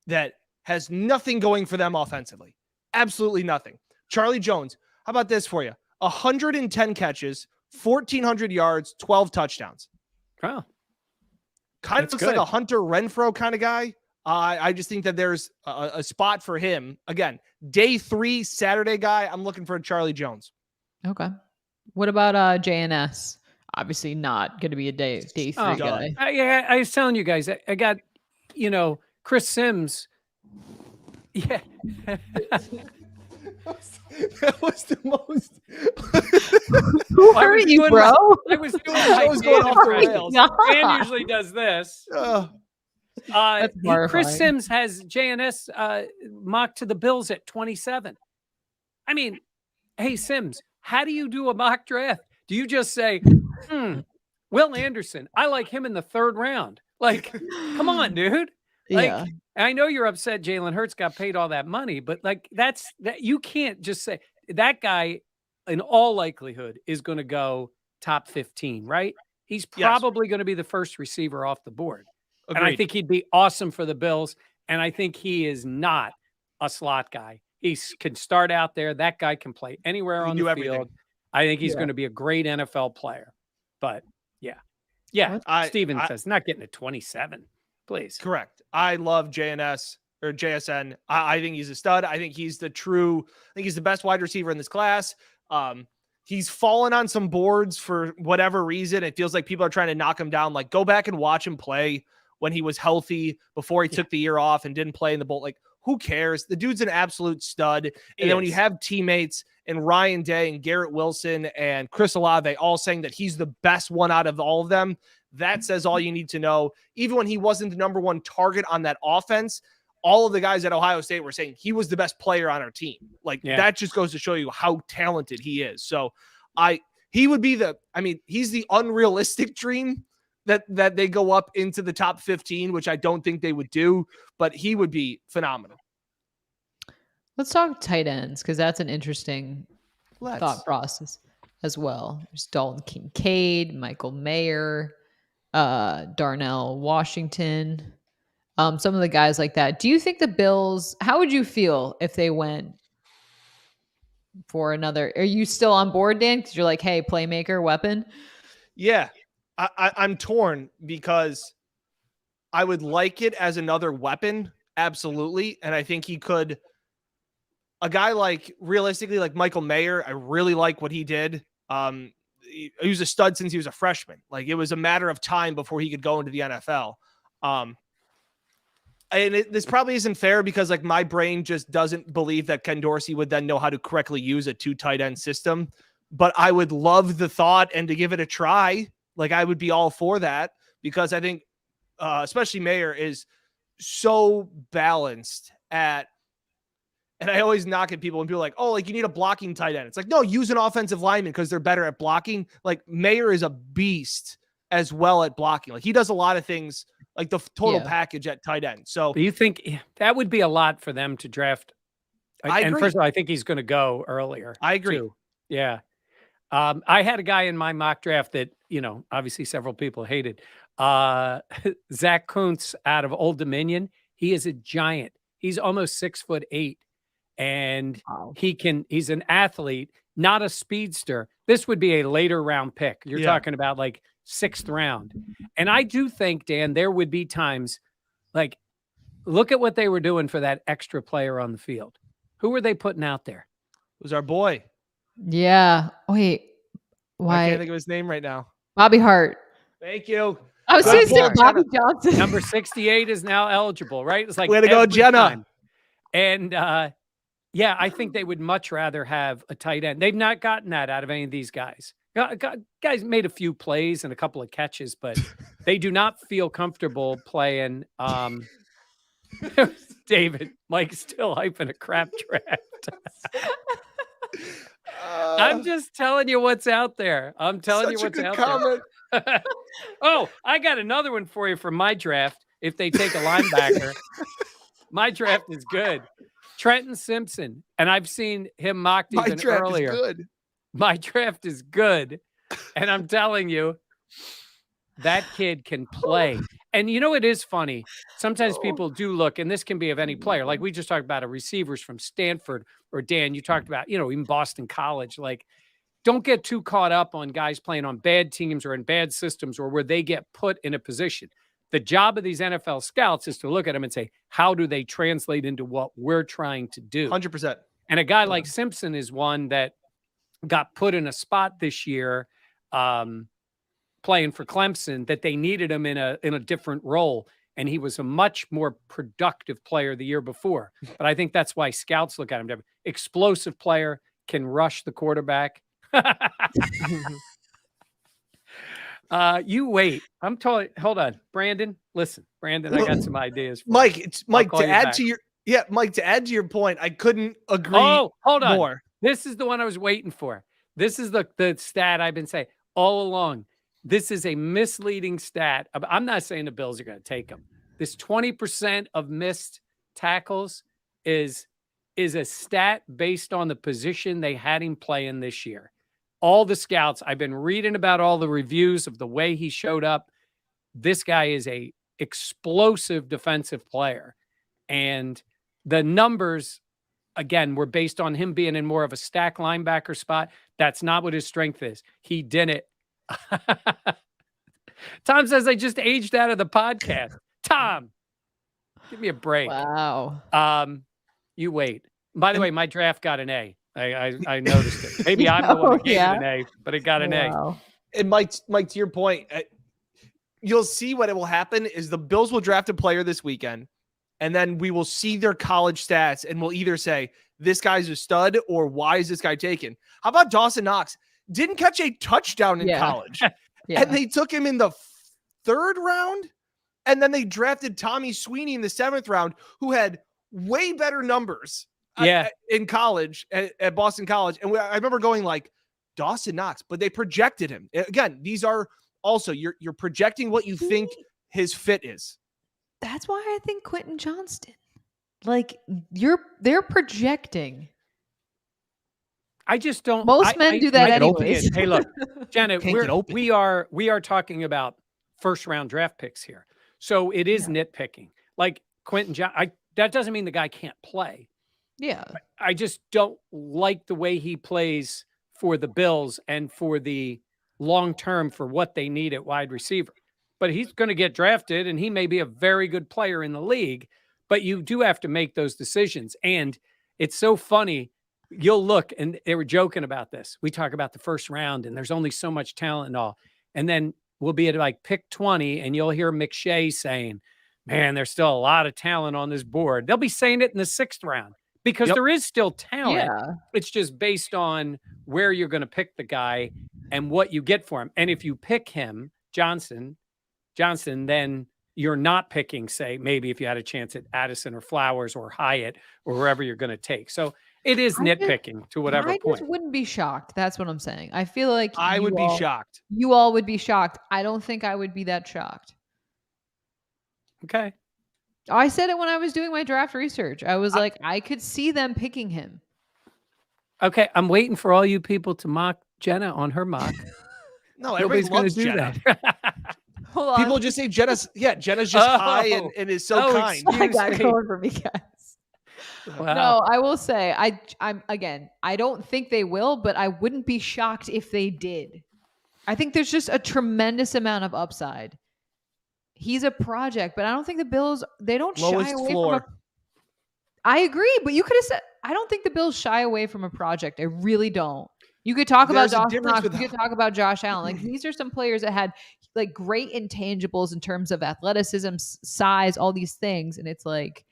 that has nothing going for them offensively. Absolutely nothing. Charlie Jones, how about this for you? 110 catches, 1,400 yards, 12 touchdowns. Wow. Kind of looks like a Hunter Renfrow kind of guy. I just think that there's a spot for him. Again, day 3, Saturday guy. I'm looking for a Charlie Jones. Okay. What about JNS? Obviously not going to be a day 3 guy. I was telling you guys, I got, Chris Sims. Yeah. That was the most. Who are you, bro? I was doing my going off the rails. Dan usually does this. Chris Sims has JNS mocked to the Bills at 27. I mean, hey, Sims, how do you do a mock draft? Do you just say, Will Anderson, I like him in the 3rd round? Like, come on, dude. Like, I know you're upset Jalen Hurts got paid all that money, but that you can't just say that guy in all likelihood is going to go top 15, right? He's probably going to be the first receiver off the board. Agreed. And I think he'd be awesome for the Bills. And I think he is not a slot guy. He can start out there. That guy can play anywhere on the field. I think he's going to be a great NFL player. But Steven says not getting to 27. Please. Correct. I love JNS or JSN. I think he's a stud. I think he's the best wide receiver in this class. He's fallen on some boards for whatever reason. It feels like people are trying to knock him down. Like, go back and watch him play when he was healthy before he took the year off and didn't play in the bowl. Like, who cares? The dude's an absolute stud. And then when you have teammates and Ryan Day and Garrett Wilson and Chris Olave all saying that he's the best one out of all of them, that says all you need to know. Even when he wasn't the number one target on that offense, all of the guys at Ohio State were saying he was the best player on our team. That just goes to show you how talented he is. So he's the unrealistic dream that they go up into the top 15, which I don't think they would do, but he would be phenomenal. Let's talk tight ends, because that's an interesting thought process as well. There's Dalton Kincaid, Michael Mayer, Darnell Washington, some of the guys like that. Do you think the Bills, how would you feel if they went for another? Are you still on board, Dan? Because you're like, hey, playmaker, weapon. Yeah, I'm torn because I would like it as another weapon. Absolutely. And I think he could, a guy realistically, like Michael Mayer, I really like what he did. He was a stud since he was a freshman. It was a matter of time before he could go into the NFL. This probably isn't fair because my brain just doesn't believe that Ken Dorsey would then know how to correctly use a 2 tight end system, but I would love the thought and to give it a try. I would be all for that because I think especially Mayer, is so balanced at. And I always knock at people and people are like, oh, like you need a blocking tight end. It's like, no, use an offensive lineman because they're better at blocking. Like Mayer is a beast as well at blocking. Like he does a lot of things, like the total package at tight end. So do you think that would be a lot for them to draft? I agree. First of all, I think he's going to go earlier. I agree. Too. Yeah. I had a guy in my mock draft that, obviously several people hated. Zach Kuntz out of Old Dominion. He is a giant. He's almost 6'8". And he's an athlete, not a speedster. This would be a later round pick. You're talking about like 6th round. And I do think, Dan, there would be times like, look at what they were doing for that extra player on the field. Who were they putting out there? It was our boy. Yeah. Wait. Why? I can't think of his name right now. Bobby Hart. Thank you. I was going to say Bobby Johnson. Number 68 is now eligible, right? It's like way to go, Jenna. Time. And yeah, I think they would much rather have a tight end. They've not gotten that out of any of these guys. Guys made a few plays and a couple of catches, but they do not feel comfortable playing. David, Mike's still hyping a crap draft. I'm just telling you what's out there. I'm telling you what's out there. Oh, I got another one for you from my draft. If they take a linebacker, my draft is good. Trenton Simpson, and I've seen him mocked even earlier. My draft is good. And I'm telling you, that kid can play. And it is funny. Sometimes people do look, and this can be of any player. Like we just talked about receivers from Stanford, or Dan, you talked about, even Boston College. Like, don't get too caught up on guys playing on bad teams or in bad systems or where they get put in a position. The job of these NFL scouts is to look at them and say, how do they translate into what we're trying to do? 100%. And a guy like Simpson is one that got put in a spot this year playing for Clemson that they needed him in a different role. And he was a much more productive player the year before. But I think that's why scouts look at him different. Explosive player, can rush the quarterback. You wait. I'm telling. Hold on, Brandon. Listen, Brandon. I got some ideas. Mike. It's Mike. To add to your point, I couldn't agree. Oh, hold on. More. This is the one I was waiting for. This is the stat I've been saying all along. This is a misleading stat. I'm not saying the Bills are going to take him. This 20% of missed tackles is a stat based on the position they had him playing this year. All the scouts, I've been reading about all the reviews of the way he showed up. This guy is a explosive defensive player. And the numbers, again, were based on him being in more of a stack linebacker spot. That's not what his strength is. He didn't. Tom says I just aged out of the podcast. Tom, give me a break. Wow. You wait. By the way, my draft got an A. I noticed it. Maybe I'm the one who gave it an A, but it got an A. And Mike, to your point, you'll see what it will happen is the Bills will draft a player this weekend, and then we will see their college stats, and we'll either say this guy's a stud or why is this guy taken? How about Dawson Knox? Didn't catch a touchdown in college, and they took him in the 3rd round, and then they drafted Tommy Sweeney in the 7th round, who had way better numbers. In college at Boston College. And I remember going like Dawson Knox, but they projected him. Again, these are also, you're projecting what you think his fit is. That's why I think Quentin Johnston, like they're projecting. I just don't. Most men do that anyways. Hey, look, Jenna, we are talking about 1st round draft picks here. So it is nitpicking. Like Quentin Johnston, that doesn't mean the guy can't play. Yeah. I just don't like the way he plays for the Bills and for the long term for what they need at wide receiver. But he's going to get drafted and he may be a very good player in the league, but you do have to make those decisions. And it's so funny. You'll look, and they were joking about this. We talk about the 1st round and there's only so much talent and all. And then we'll be at like pick 20 and you'll hear McShay saying, man, there's still a lot of talent on this board. They'll be saying it in the 6th round. Because there is still talent. Yeah. It's just based on where you're going to pick the guy and what you get for him. And if you pick him, Johnson, then you're not picking, say, maybe if you had a chance at Addison or Flowers or Hyatt or whoever you're going to take. So it is nitpicking to whatever I point. just wouldn't be shocked. That's what I'm saying. I feel like I would be shocked. You all would be shocked. I don't think I would be that shocked. Okay. I said it when I was doing my draft research. I was like, I could see them picking him. Okay. I'm waiting for all you people to mock Jenna on her mock. No, everybody's going to do Jenna. that. Hold on. People just say Jenna's just high and is so kind. I got going for me, guys. Wow. No, I will say, I'm again, I don't think they will, but I wouldn't be shocked if they did. I think there's just a tremendous amount of upside. He's a project, but I don't think the Bills, they don't Lowest shy away floor. from I agree, but you could have said, I don't think the Bills shy away from a project. I really don't. You could talk about There's a Dawson difference Knox. with- You could talk about Josh Allen. Like, these are some players that had like great intangibles in terms of athleticism, size, all these things. And it's like,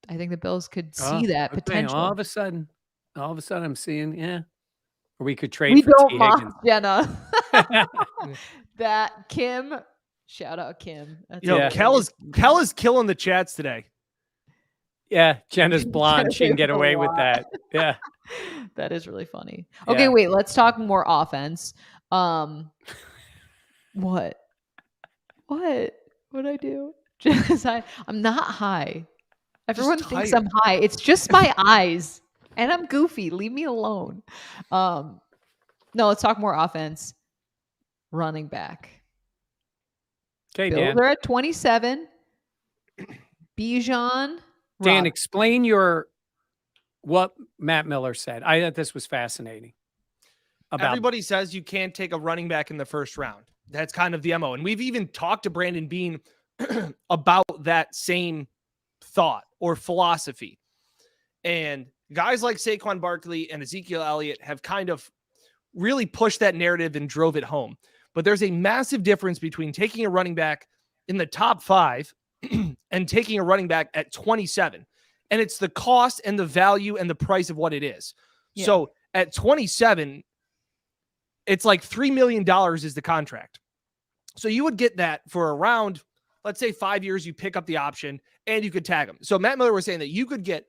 I think the Bills could see that Okay, potential. All of a sudden, I'm seeing, or we could trade We for don't T. mock Higgins. Jenna. That Kim, shout out Kim. That's Yo, Yeah. Kel is killing the chats today. Yeah, Jenna's blonde. She can get a away with lot. that. Yeah. That is really funny. Okay, Yeah. wait, let's talk more offense. What? What'd I do? Just, I'm not high. Everyone thinks tired. I'm high. It's just my eyes. And I'm goofy. Leave me alone. No, let's talk more offense. Running back. Okay, Bills Dan. are at 27. Bijan. Dan, explain what Matt Miller said. I thought this was fascinating. Everybody says you can't take a running back in the first round. That's kind of the MO. And we've even talked to Brandon Beane about that same thought or philosophy. And guys like Saquon Barkley and Ezekiel Elliott have kind of really pushed that narrative and drove it home. But there's a massive difference between taking a running back in the top 5 and taking a running back at 27. And it's the cost and the value and the price of what it is. Yeah. So at 27, it's like $3 million is the contract. So you would get that for around, let's say 5 years, you pick up the option and you could tag him. So Matt Miller was saying that you could get,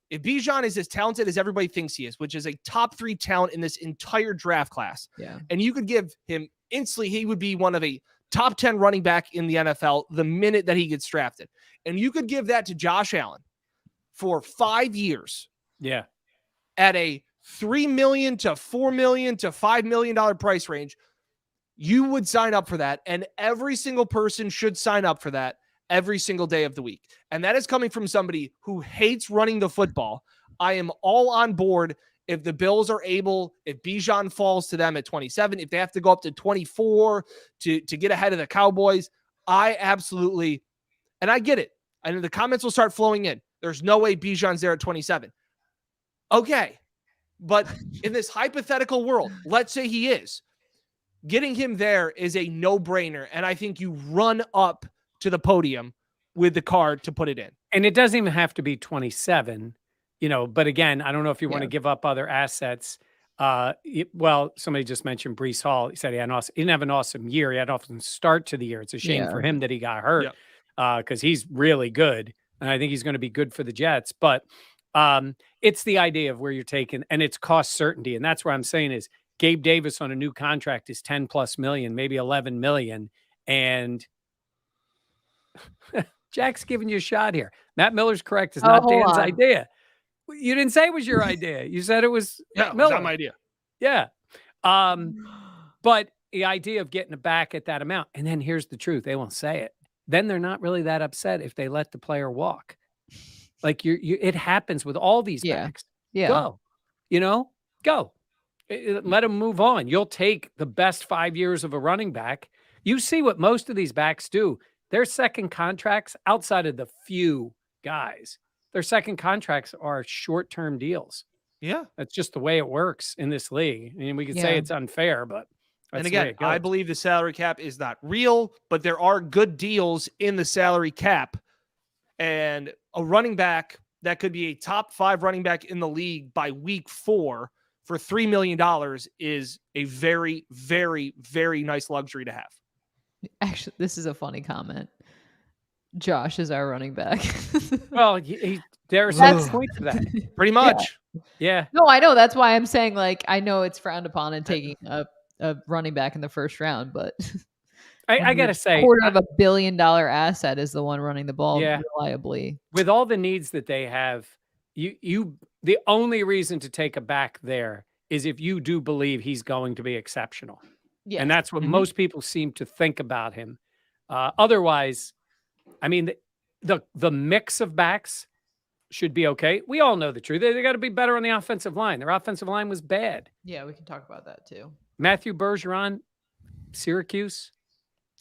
if Bijan is as talented as everybody thinks he is, which is a top 3 talent in this entire draft class, Yeah. and you could give him instantly, he would be one of a top 10 running back in the NFL the minute that he gets drafted. And you could give that to Josh Allen for 5 years. Yeah. At a $3 million to $4 million to $5 million price range, you would sign up for that. And every single person should sign up for that every single day of the week. And that is coming from somebody who hates running the football. I am all on board if the Bills are able, if Bijan falls to them at 27, if they have to go up to 24 to get ahead of the Cowboys. I absolutely, and I get it. And the comments will start flowing in. There's no way Bijan's there at 27. Okay. But in this hypothetical world, let's say he is. Getting him there is a no-brainer. And I think you run up to the podium with the card to put it in. And it doesn't even have to be 27, but again, I don't know if you want to give up other assets. Somebody just mentioned Breece Hall. He said he didn't have an awesome year. He had an awesome start to the year. It's a shame for him that he got hurt because he's really good. And I think he's going to be good for the Jets. But it's the idea of where you're taking, and it's cost certainty. And that's where I'm saying is Gabe Davis on a new contract is 10 plus million, maybe 11 million. And Jack's giving you a shot here. Matt Miller's correct. It's not Dan's idea. You didn't say it was your idea. You said it was Miller. Miller. Not my idea. Yeah. But the idea of getting it back at that amount, and then here's the truth. They won't say it. Then they're not really that upset if they let the player walk. Like it happens with all these backs. Yeah. Go, go. Let them move on. You'll take the best 5 years of a running back. You see what most of these backs do. Their second contracts, outside of the few guys, their second contracts are short-term deals. Yeah. That's just the way it works in this league. I mean, we could say it's unfair, but that's and the way again, it goes. I believe the salary cap is not real, but there are good deals in the salary cap. And a running back that could be a top 5 running back in the league by week 4 for $3 million is a very, very, very nice luxury to have. Actually, this is a funny comment. Josh is our running back. Well, there's some That's- point to that. Pretty much. Yeah. No, I know. That's why I'm saying, like, I know it's frowned upon in taking a running back in the first round, but I got to say, $250 million asset is the one running the ball Yeah. reliably. with all the needs that they have, the only reason to take a back there is if you do believe he's going to be exceptional. Yeah. And that's what Mhm. most people seem to think about him. Otherwise, I mean, the mix of backs should be okay. We all know the truth. They got to be better on the offensive line. Their offensive line was bad. Yeah, we can talk about that too. Matthew Bergeron, Syracuse.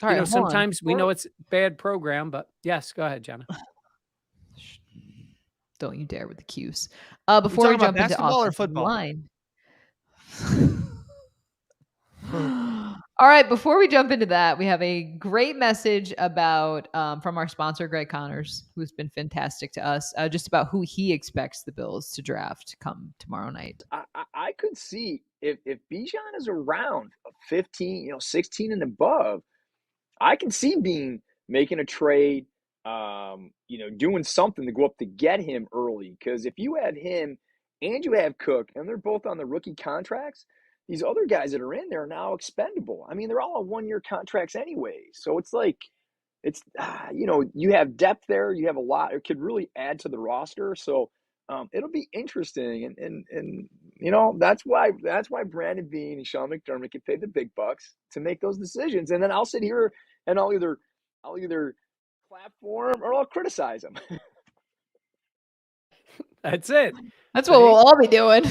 All right, hold on. Sometimes we know it's bad program, but yes, go ahead, Jenna. Don't you dare with the cues. Before we talking about jump into basketball or offensive football? line. All right, before we jump into that, we have a great message about from our sponsor, Greg Connors, who's been fantastic to us, just about who he expects the Bills to draft come tomorrow night. I could see if Bijan is around 15, 16 and above, I can see making a trade, doing something to go up to get him early. Because if you have him and you have Cook, and they're both on the rookie contracts, these other guys that are in there are now expendable. I mean, they're all on 1-year contracts anyway. So it's like, you have depth there. You have a lot. It could really add to the roster. So it'll be interesting. And that's why Brandon Beane and Sean McDermott get paid the big bucks to make those decisions. And then I'll sit here and I'll either clap for him or I'll criticize him. That's it. That's what we'll all be doing.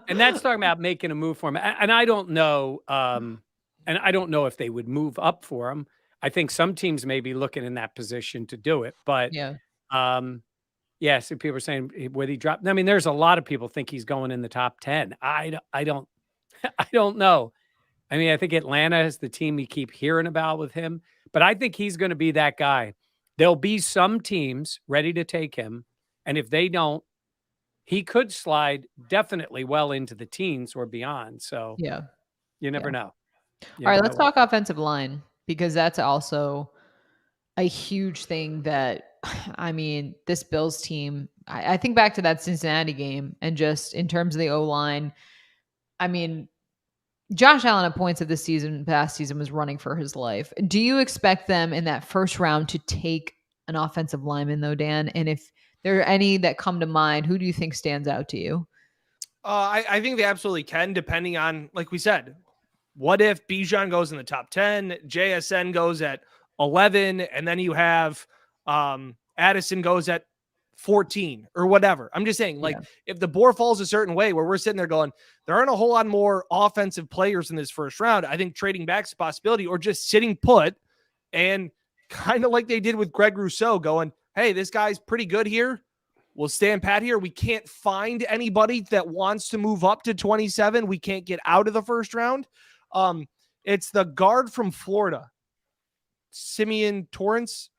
And that's talking about making a move for him. And I don't know. And I don't know if they would move up for him. I think some teams may be looking in that position to do it. But Yeah. So people are saying, would he drop? I mean, there's a lot of people think he's going in the top 10. I don't I don't know. I mean, I think Atlanta is the team you keep hearing about with him, but I think he's going to be that guy. There'll be some teams ready to take him, and if they don't, he could slide definitely well into the teens or beyond. So Yeah. you never know. All right, let's talk offensive line, because that's also a huge thing that, I mean, this Bills team, I think back to that Cincinnati game, and just in terms of the O-line, I mean, Josh Allen at points of the past season was running for his life. Do you expect them in that first round to take an offensive lineman though, Dan? And if there are any that come to mind, who do you think stands out to you? I think they absolutely can, depending on, like we said, what if Bijan goes in the top 10, JSN goes at 11, and then you have Addison goes at 14 or whatever. I'm just saying, like, if the board falls a certain way where we're sitting there going, there aren't a whole lot more offensive players in this first round, I think trading back's a possibility, or just sitting put and kind of like they did with Greg Rousseau going, hey, this guy's pretty good here. We'll stand pat here. We can't find anybody that wants to move up to 27. We can't get out of the first round. It's the guard from Florida, Simeon Torrance.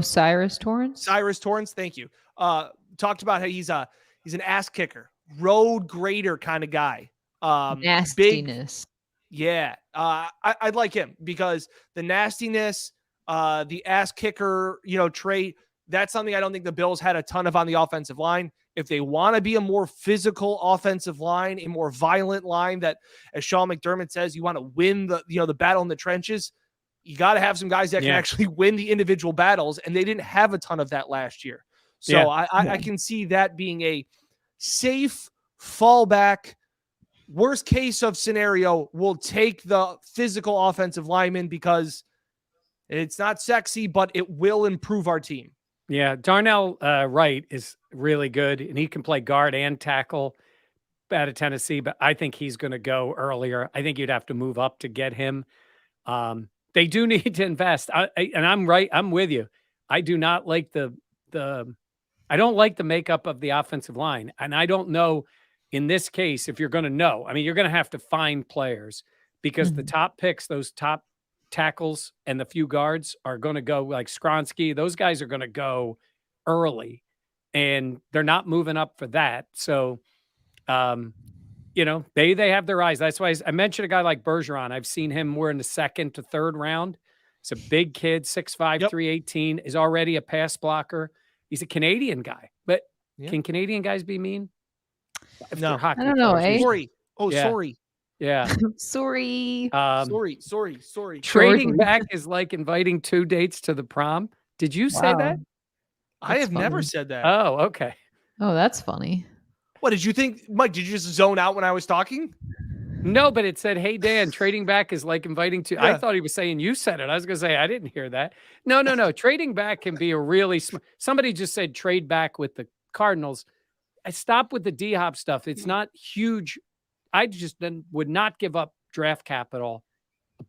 Cyrus Torrance? Cyrus Torrance, thank you. Talked about how he's an ass kicker, road grader kind of guy. Nastiness. I'd like him because the nastiness, the ass kicker, trait, that's something I don't think the Bills had a ton of on the offensive line. If they want to be a more physical offensive line, a more violent line that, as Sean McDermott says, you want to win the battle in the trenches, you got to have some guys that can actually win the individual battles, and they didn't have a ton of that last year. So I can see that being a safe fallback. Worst case of scenario, we'll take the physical offensive lineman because it's not sexy, but it will improve our team. Yeah, Darnell Wright is really good, and he can play guard and tackle out of Tennessee, but I think he's going to go earlier. I think you'd have to move up to get him. They do need to invest. And I'm right. I'm with you. I do not like I don't like the makeup of the offensive line. And I don't know in this case, if you're going to know, I mean, you're going to have to find players because the top picks, those top tackles and the few guards are going to go like Skronsky. Those guys are going to go early and they're not moving up for that. So they have their eyes. That's why I mentioned a guy like Bergeron. I've seen him more in the second to third round. He's a big kid, 6'5", 318, is already a pass blocker. He's a Canadian guy. But can Canadian guys be mean? If No. they're hockey I don't know, players, Sorry. Oh, Yeah. sorry. Yeah. Sorry. Sorry. Trading back is like inviting 2 dates to the prom. Did you say Wow. that? I have never funny. said that. Oh, okay. Oh, that's funny. What did you think, Mike? Did you just zone out when I was talking? No, but it said, "Hey Dan, trading back is like inviting to." I thought he was saying you said it. I was going to say I didn't hear that. No. Trading back can be a really. Somebody just said trade back with the Cardinals. I stop with the D-Hop stuff. It's not huge. I just then would not give up draft capital,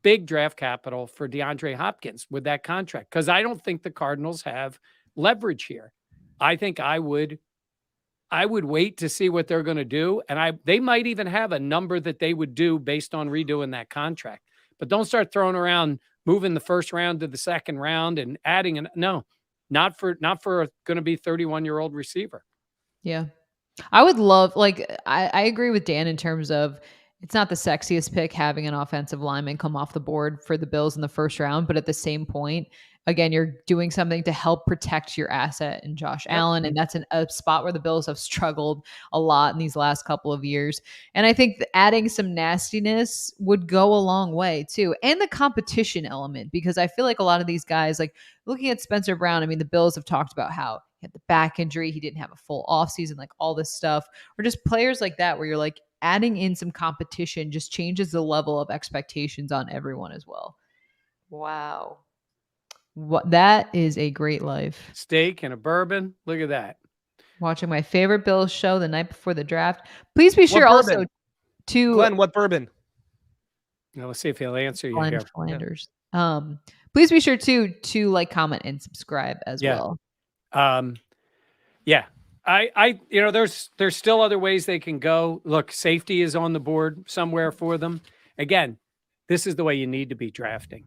big draft capital for DeAndre Hopkins with that contract because I don't think the Cardinals have leverage here. I think I would wait to see what they're going to do. And they might even have a number that they would do based on redoing that contract. But don't start throwing around moving the first round to the second round and adding not for going to be 31-year-old receiver. Yeah. I would love, I agree with Dan in terms of it's not the sexiest pick having an offensive lineman come off the board for the Bills in the first round. But at the same point, again, you're doing something to help protect your asset in Josh Allen. And that's a spot where the Bills have struggled a lot in these last couple of years. And I think adding some nastiness would go a long way too. And the competition element, because I feel like a lot of these guys, like looking at Spencer Brown, I mean, the Bills have talked about how he had the back injury. He didn't have a full offseason, like all this stuff, or just players like that, where you're like adding in some competition just changes the level of expectations on everyone as well. Wow. That is a great life. Steak and a bourbon. Look at that. Watching my favorite Bills show the night before the draft. Please be sure also to Glenn, what bourbon? Now let's see if he'll answer you Glenn here. Flanders. Please be sure to like, comment, and subscribe as well. Yeah. I there's still other ways they can go. Look, safety is on the board somewhere for them. Again, this is the way you need to be drafting.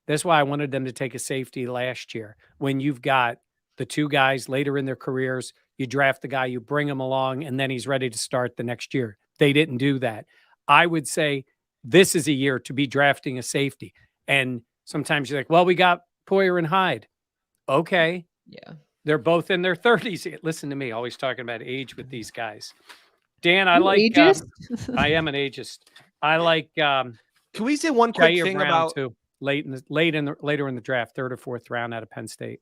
That's why I wanted them to take a safety last year. When you've got the two guys later in their careers, you draft the guy, you bring him along, and then he's ready to start the next year. They didn't do that. I would say this is a year to be drafting a safety. And sometimes you're like, well, we got Poyer and Hyde. Okay. Yeah. They're both in their 30s. Listen to me, always talking about age with these guys. Dan, I like ageist? I am an ageist. I like Can we say one quick Jair thing Brown about too? Later in the draft, 3rd or 4th round out of Penn State.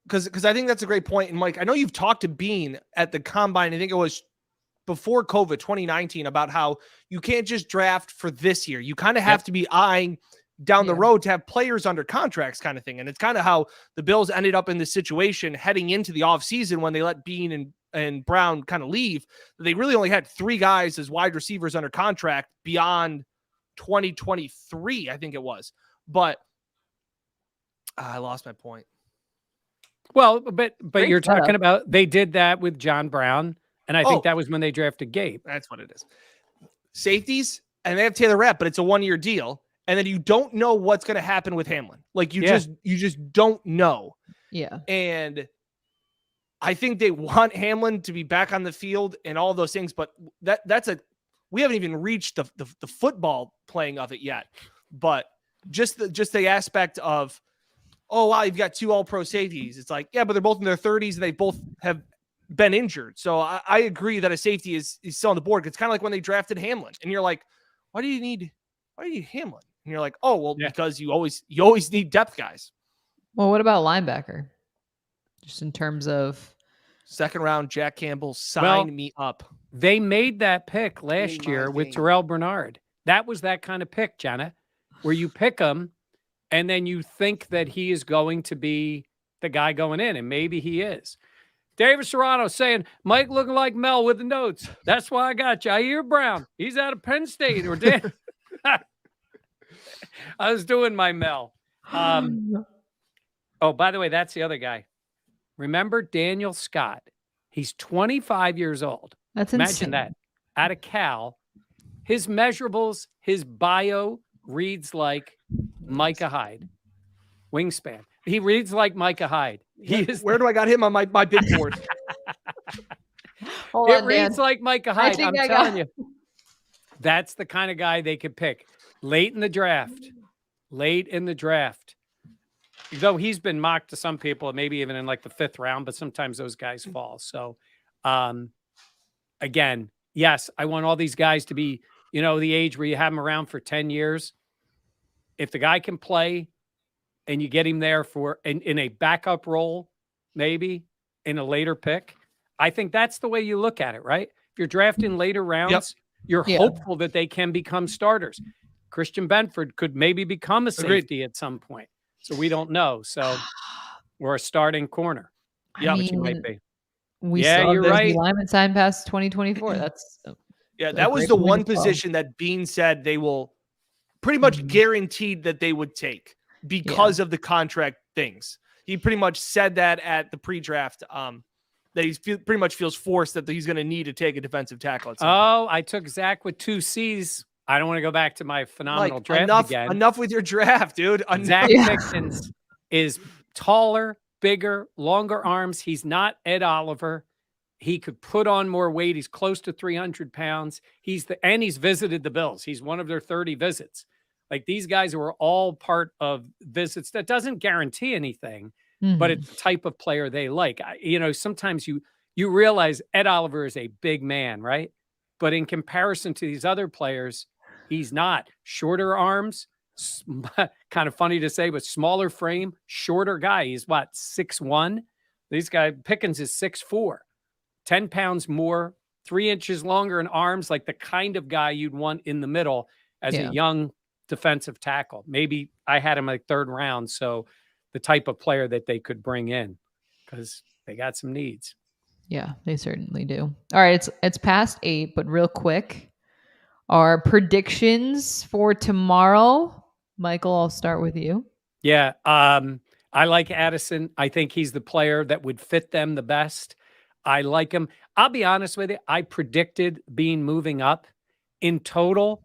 Because I think that's a great point. And Mike, I know you've talked to Bean at the combine. I think it was before COVID 2019 about how you can't just draft for this year. You kind of have to be eyeing down the road to have players under contracts kind of thing. And it's kind of how the Bills ended up in this situation heading into the offseason when they let Bean and Brown kind of leave. They really only had 3 guys as wide receivers under contract beyond 2023, I think it was. But I lost my point. Well, but Great you're setup. talking about they did that with John Brown, and I think that was when they drafted Gabe. That's what it is. Safeties, and they have Taylor Rapp, but it's a 1-year deal. And then you don't know what's going to happen with Hamlin. Like you just don't know. Yeah. And I think they want Hamlin to be back on the field and all those things, but we haven't even reached the football playing of it yet. But just the aspect of, oh wow, you've got 2 all-pro safeties. It's like, yeah, but they're both in their 30s and they both have been injured. So I agree that a safety is still on the board. It's kind of like when they drafted Hamlin, and you're like, why do you need Hamlin? And you're like, oh well, because you always need depth guys. Well, what about linebacker? Just in terms of 2nd round, Jack Campbell, sign me up. They made that pick last year with Terrell Bernard. That was that kind of pick, Jenna, where you pick him and then you think that he is going to be the guy going in, and maybe he is. David Serrano saying, Mike looking like Mel with the notes. That's why I got Jair Brown. He's out of Penn State. Or Dan. I was doing my Mel. Oh, by the way, that's the other guy. Remember Daniel Scott? He's 25 years old. That's Imagine insane. that. Out of Cal. His measurables, his bio reads like Micah Hyde. Wingspan. He reads like Micah Hyde. Where do I got him on my big board? Hold It on, reads Dan. like Micah Hyde. I'm telling you. That's the kind of guy they could pick late in the draft. Late in the draft. Though he's been mocked to some people, maybe even in like the 5th round, but sometimes those guys fall. So, again, yes, I want all these guys to be, the age where you have them around for 10 years. If the guy can play and you get him there for in a backup role, maybe in a later pick, I think that's the way you look at it, right? If you're drafting later rounds, you're hopeful that they can become starters. Christian Benford could maybe become a safety at some point. So we don't know. So we're a starting corner. I Which he might mean, be. we Yeah, saw you're there's right. alignment sign past 2024. That's that was great the point one as well. position that Bean said they will pretty much guaranteed that they would take because of the contract things. He pretty much said that at the pre-draft, that he pretty much feels forced that he's going to need to take a defensive tackle at some point. I took Zach with 2 C's. I don't want to go back to my phenomenal draft again. Enough with your draft, dude. Zach Pickens is taller, bigger, longer arms. He's not Ed Oliver. He could put on more weight. He's close to 300 pounds. And he's visited the Bills. He's one of their 30 visits. Like these guys were all part of visits. That doesn't guarantee anything, but it's the type of player they like. Sometimes you realize Ed Oliver is a big man, right? But in comparison to these other players, he's not. Shorter arms, kind of funny to say, but smaller frame, shorter guy. He's 6'1"? This guy, Pickens, is 6'4", 10 pounds more, 3 inches longer in arms, like the kind of guy you'd want in the middle as a young defensive tackle. Maybe I had him like 3rd round. So the type of player that they could bring in because they got some needs. Yeah, they certainly do. All right, it's past 8, but real quick, our predictions for tomorrow. Michael, I'll start with you. Yeah, I like Addison. I think he's the player that would fit them the best. I like him. I'll be honest with you. I predicted Bean moving up. In total,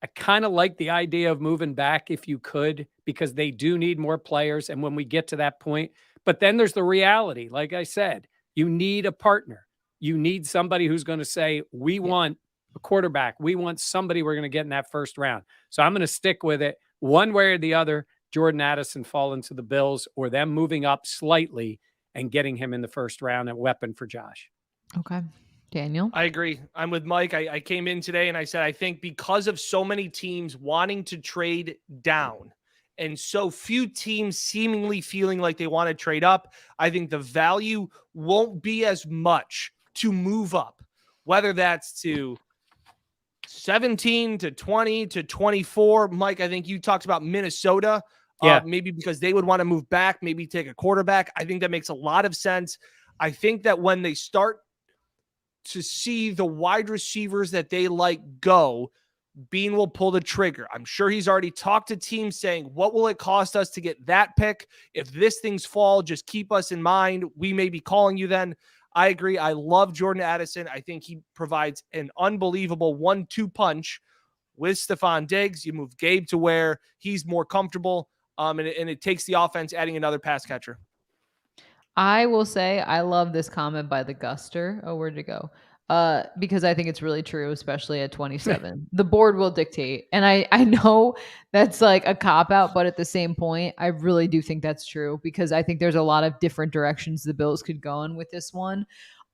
I kind of like the idea of moving back if you could, because they do need more players. And when we get to that point, but then there's the reality. Like I said, you need a partner. You need somebody who's going to say, we want a quarterback. We want somebody we're going to get in that 1st round. So I'm going to stick with it one way or the other. Jordan Addison falling to the Bills or them moving up slightly and getting him in the 1st round, a weapon for Josh. Okay. Daniel? I agree. I'm with Mike. I came in today and I said, I think because of so many teams wanting to trade down and so few teams seemingly feeling like they want to trade up, I think the value won't be as much to move up, whether that's to 17 to 20 to 24. Mike, I think you talked about Minnesota. Maybe because they would want to move back, maybe take a quarterback. I think that makes a lot of sense. I think that when they start to see the wide receivers that they like go, Bean will pull the trigger. I'm sure he's already talked to teams saying, what will it cost us to get that pick? If this thing's fall, just keep us in mind. We may be calling you then. I agree. I love Jordan Addison. I think he provides an unbelievable 1-2 punch with Stephon Diggs. You move Gabe to where he's more comfortable, and it takes the offense adding another pass catcher. I will say I love this comment by the Guster. Oh, where'd it go? Because I think it's really true, especially at 27. The board will dictate. And I know that's like a cop-out, but at the same point, I really do think that's true because I think there's a lot of different directions the Bills could go in with this one.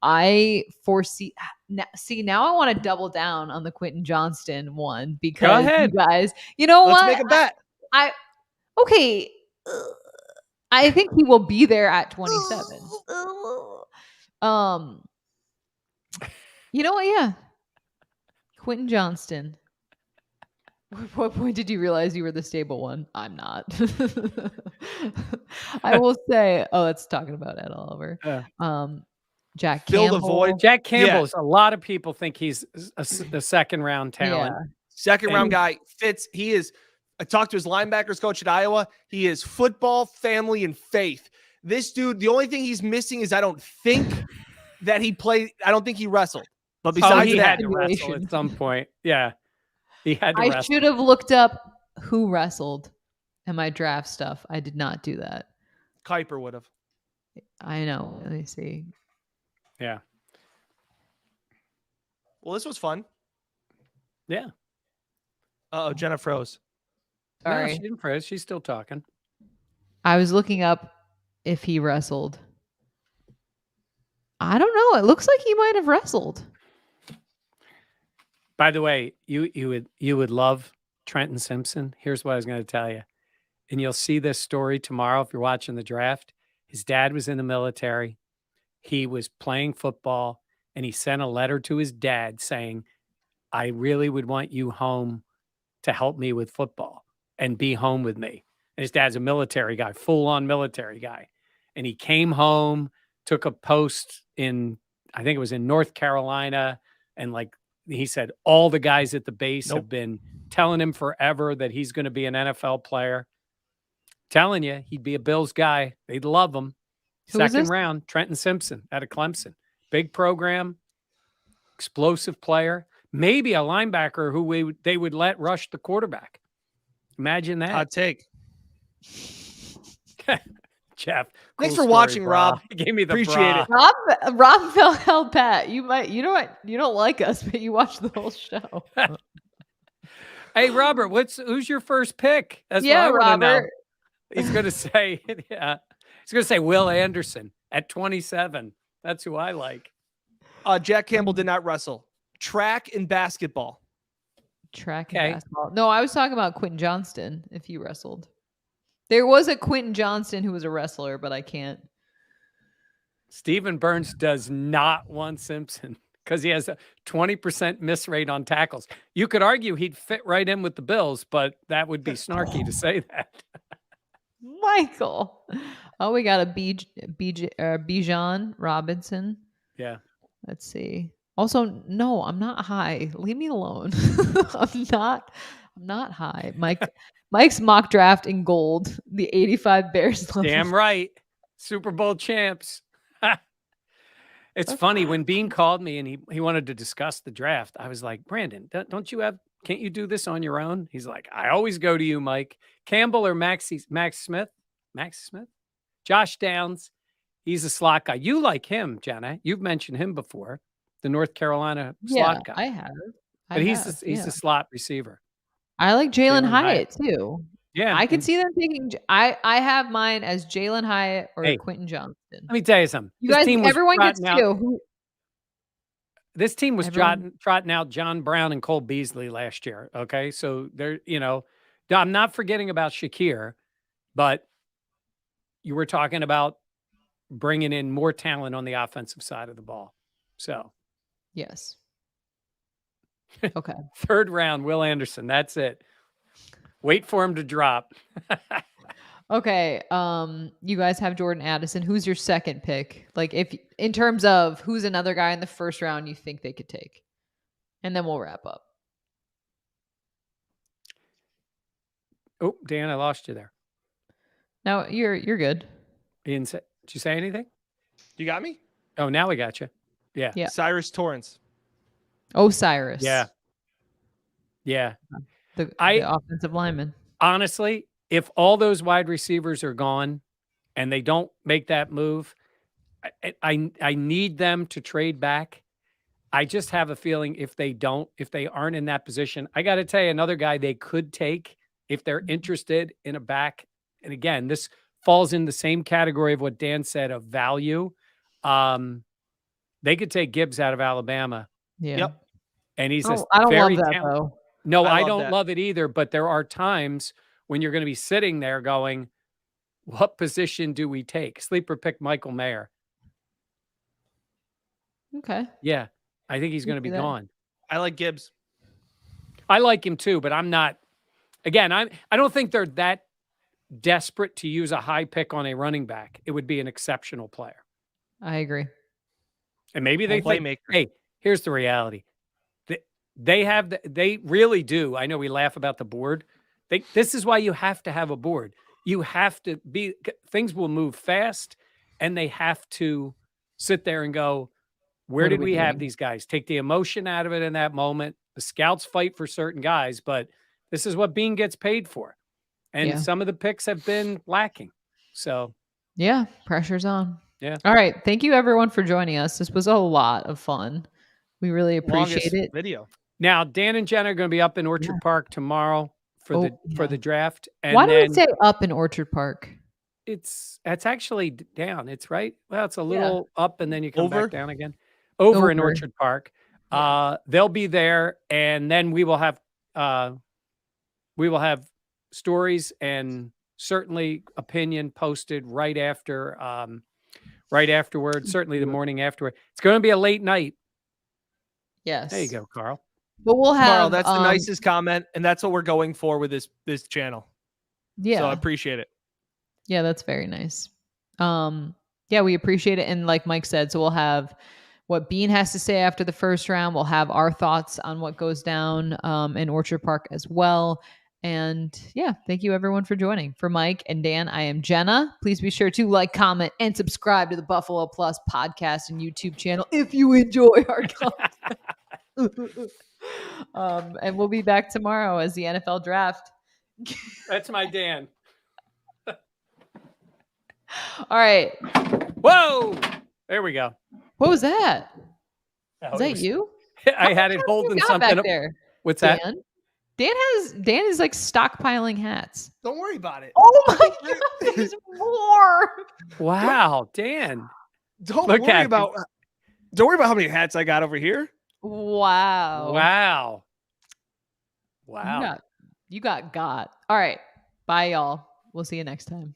I foresee now I want to double down on the Quentin Johnston one because go ahead. You guys, you know Let's what? make a bet. Okay. I think he will be there at 27. You know what? Yeah. Quentin Johnston. What point did you realize you were the stable one? I'm not. I will say, that's talking about Ed Oliver. Jack Fill Campbell. the void. Jack Campbell's, a lot of people think he's a 2nd round talent. Yeah. 2nd round guy. Fits. He is. I talked to his linebackers coach at Iowa. He is football, family, and faith. This dude, the only thing he's missing is I don't think that he played. I don't think he wrestled. But besides he that, had to wrestle at some point. Yeah. He had to wrestle. I should have looked up who wrestled in my draft stuff. I did not do that. Kuiper would have. I know. Let me see. Yeah. Well, this was fun. Yeah. Oh, Jenna froze. No, Sorry. she didn't freeze. She's still talking. I was looking up if he wrestled. I don't know. It looks like he might have wrestled. By the way, you would love Trenton Simpson. Here's what I was going to tell you. And you'll see this story tomorrow if you're watching the draft. His dad was in the military. He was playing football, and he sent a letter to his dad saying, I really would want you home to help me with football and be home with me. And his dad's a military guy, full-on military guy. And he came home, took a post in, I think it was in North Carolina, and like he said, all the guys at the base have been telling him forever that he's going to be an NFL player. Telling you, he'd be a Bills guy. They'd love him. Second round, Trenton Simpson out of Clemson. Big program, explosive player, maybe a linebacker who they would let rush the quarterback. Imagine that. Hot take. Jeff. Thanks cool for watching, story, Rob. He gave me the Appreciate bra. it. Rob held Pat. You know what? You don't like us, but you watch the whole show. Hey, Robert, who's your first pick? That's Yeah, what I want to know. Robert. He's going to say, yeah. He's going to say Will Anderson at 27. That's who I like. Jack Campbell did not wrestle. Track and basketball. Track and basketball. No, I was talking about Quentin Johnston, if he wrestled. There was a Quentin Johnston who was a wrestler, but I can't. Stephen Burns does not want Simpson because he has a 20% miss rate on tackles. You could argue he'd fit right in with the Bills, but that would be snarky to say that. Michael. Oh, we got a Bijan Robinson. Yeah. Let's see. Also, no, I'm not high. Leave me alone. I'm not high. Mike's mock draft in gold. The 85 Bears. Damn right. Super Bowl champs. It's funny when Bean called me and he wanted to discuss the draft. I was like, Brandon, can't you do this on your own? He's like, I always go to you, Mike. Campbell or Max Smith? Josh Downs. He's a slot guy. You like him, Jenna. You've mentioned him before. The North Carolina slot guy. I have. But he's a slot receiver. I like Jalen Hyatt too. Yeah. I can see them taking. I have mine as Jalen Hyatt or Quentin Johnston. Let me tell you something. Everyone gets two. This team was trotting out John Brown and Cole Beasley last year. Okay. So I'm not forgetting about Shakir, but you were talking about bringing in more talent on the offensive side of the ball. So. Yes. Okay. Third round, Will Anderson. That's it. Wait for him to drop. Okay. You guys have Jordan Addison. Who's your second pick? Like, if in terms of who's another guy in the first round you think they could take, and then we'll wrap up. Oh, Dan, I lost you there. No, you're good. Did you say anything? You got me? Oh, now we got you. Yeah. Cyrus Torrance. Osiris. Yeah. The offensive lineman. Honestly, if all those wide receivers are gone and they don't make that move, I need them to trade back. I just have a feeling if they aren't in that position, I got to tell you another guy they could take if they're interested in a back. And again, this falls in the same category of what Dan said of value. They could take Gibbs out of Alabama. Yeah. Yep. And he's I don't very love that though. No, I don't love it either. But there are times when you're going to be sitting there going, what position do we take? Sleeper pick Michael Mayer. Okay. Yeah. I think he's going to be gone. I like Gibbs. I like him too, but I'm not. Again, I don't think they're that desperate to use a high pick on a running back. It would be an exceptional player. I agree. And maybe they think, hey, here's the reality. They really do. I know we laugh about the board. This is why you have to have a board. You have to things will move fast, and they have to sit there and go, where did we have these guys? Take the emotion out of it in that moment. The scouts fight for certain guys, but this is what Bean gets paid for. And some of the picks have been lacking. So yeah, pressure's on. Yeah. All right. Thank you everyone for joining us. This was a lot of fun. We really appreciate it. Video. Now, Dan and Jenna are going to be up in Orchard Park tomorrow for the draft. And why do then we say up in Orchard Park? it's actually down. It's right. Well, it's a little up, and then you come Over? back down again. Over in Over. Orchard Park. Yeah. They'll be there, and then we will have stories and certainly opinion posted right after right afterwards. Certainly the morning afterward. It's going to be a late night. Yes. There you go, Carl. But we'll have Carl, that's the nicest comment, and that's what we're going for with this channel. Yeah. So I appreciate it. Yeah, that's very nice. Yeah, we appreciate it. And like Mike said, so we'll have what Bean has to say after the first round. We'll have our thoughts on what goes down in Orchard Park as well. And yeah, thank you everyone for joining. For Mike and Dan, I am Jenna. Please be sure to like, comment, and subscribe to the Buffalo Plus podcast and YouTube channel if you enjoy our content. And we'll be back tomorrow as the NFL draft. That's my Dan. All right. Whoa! There we go. What was that? Oh, Is that you? I had it holding got something back up. there. What's that? Dan is like stockpiling hats. Don't worry about it. Oh my god, there's more. Wow, Dan. Don't Look worry at about how many hats I got over here. Wow. Wow. You got. All right. Bye, y'all. We'll see you next time.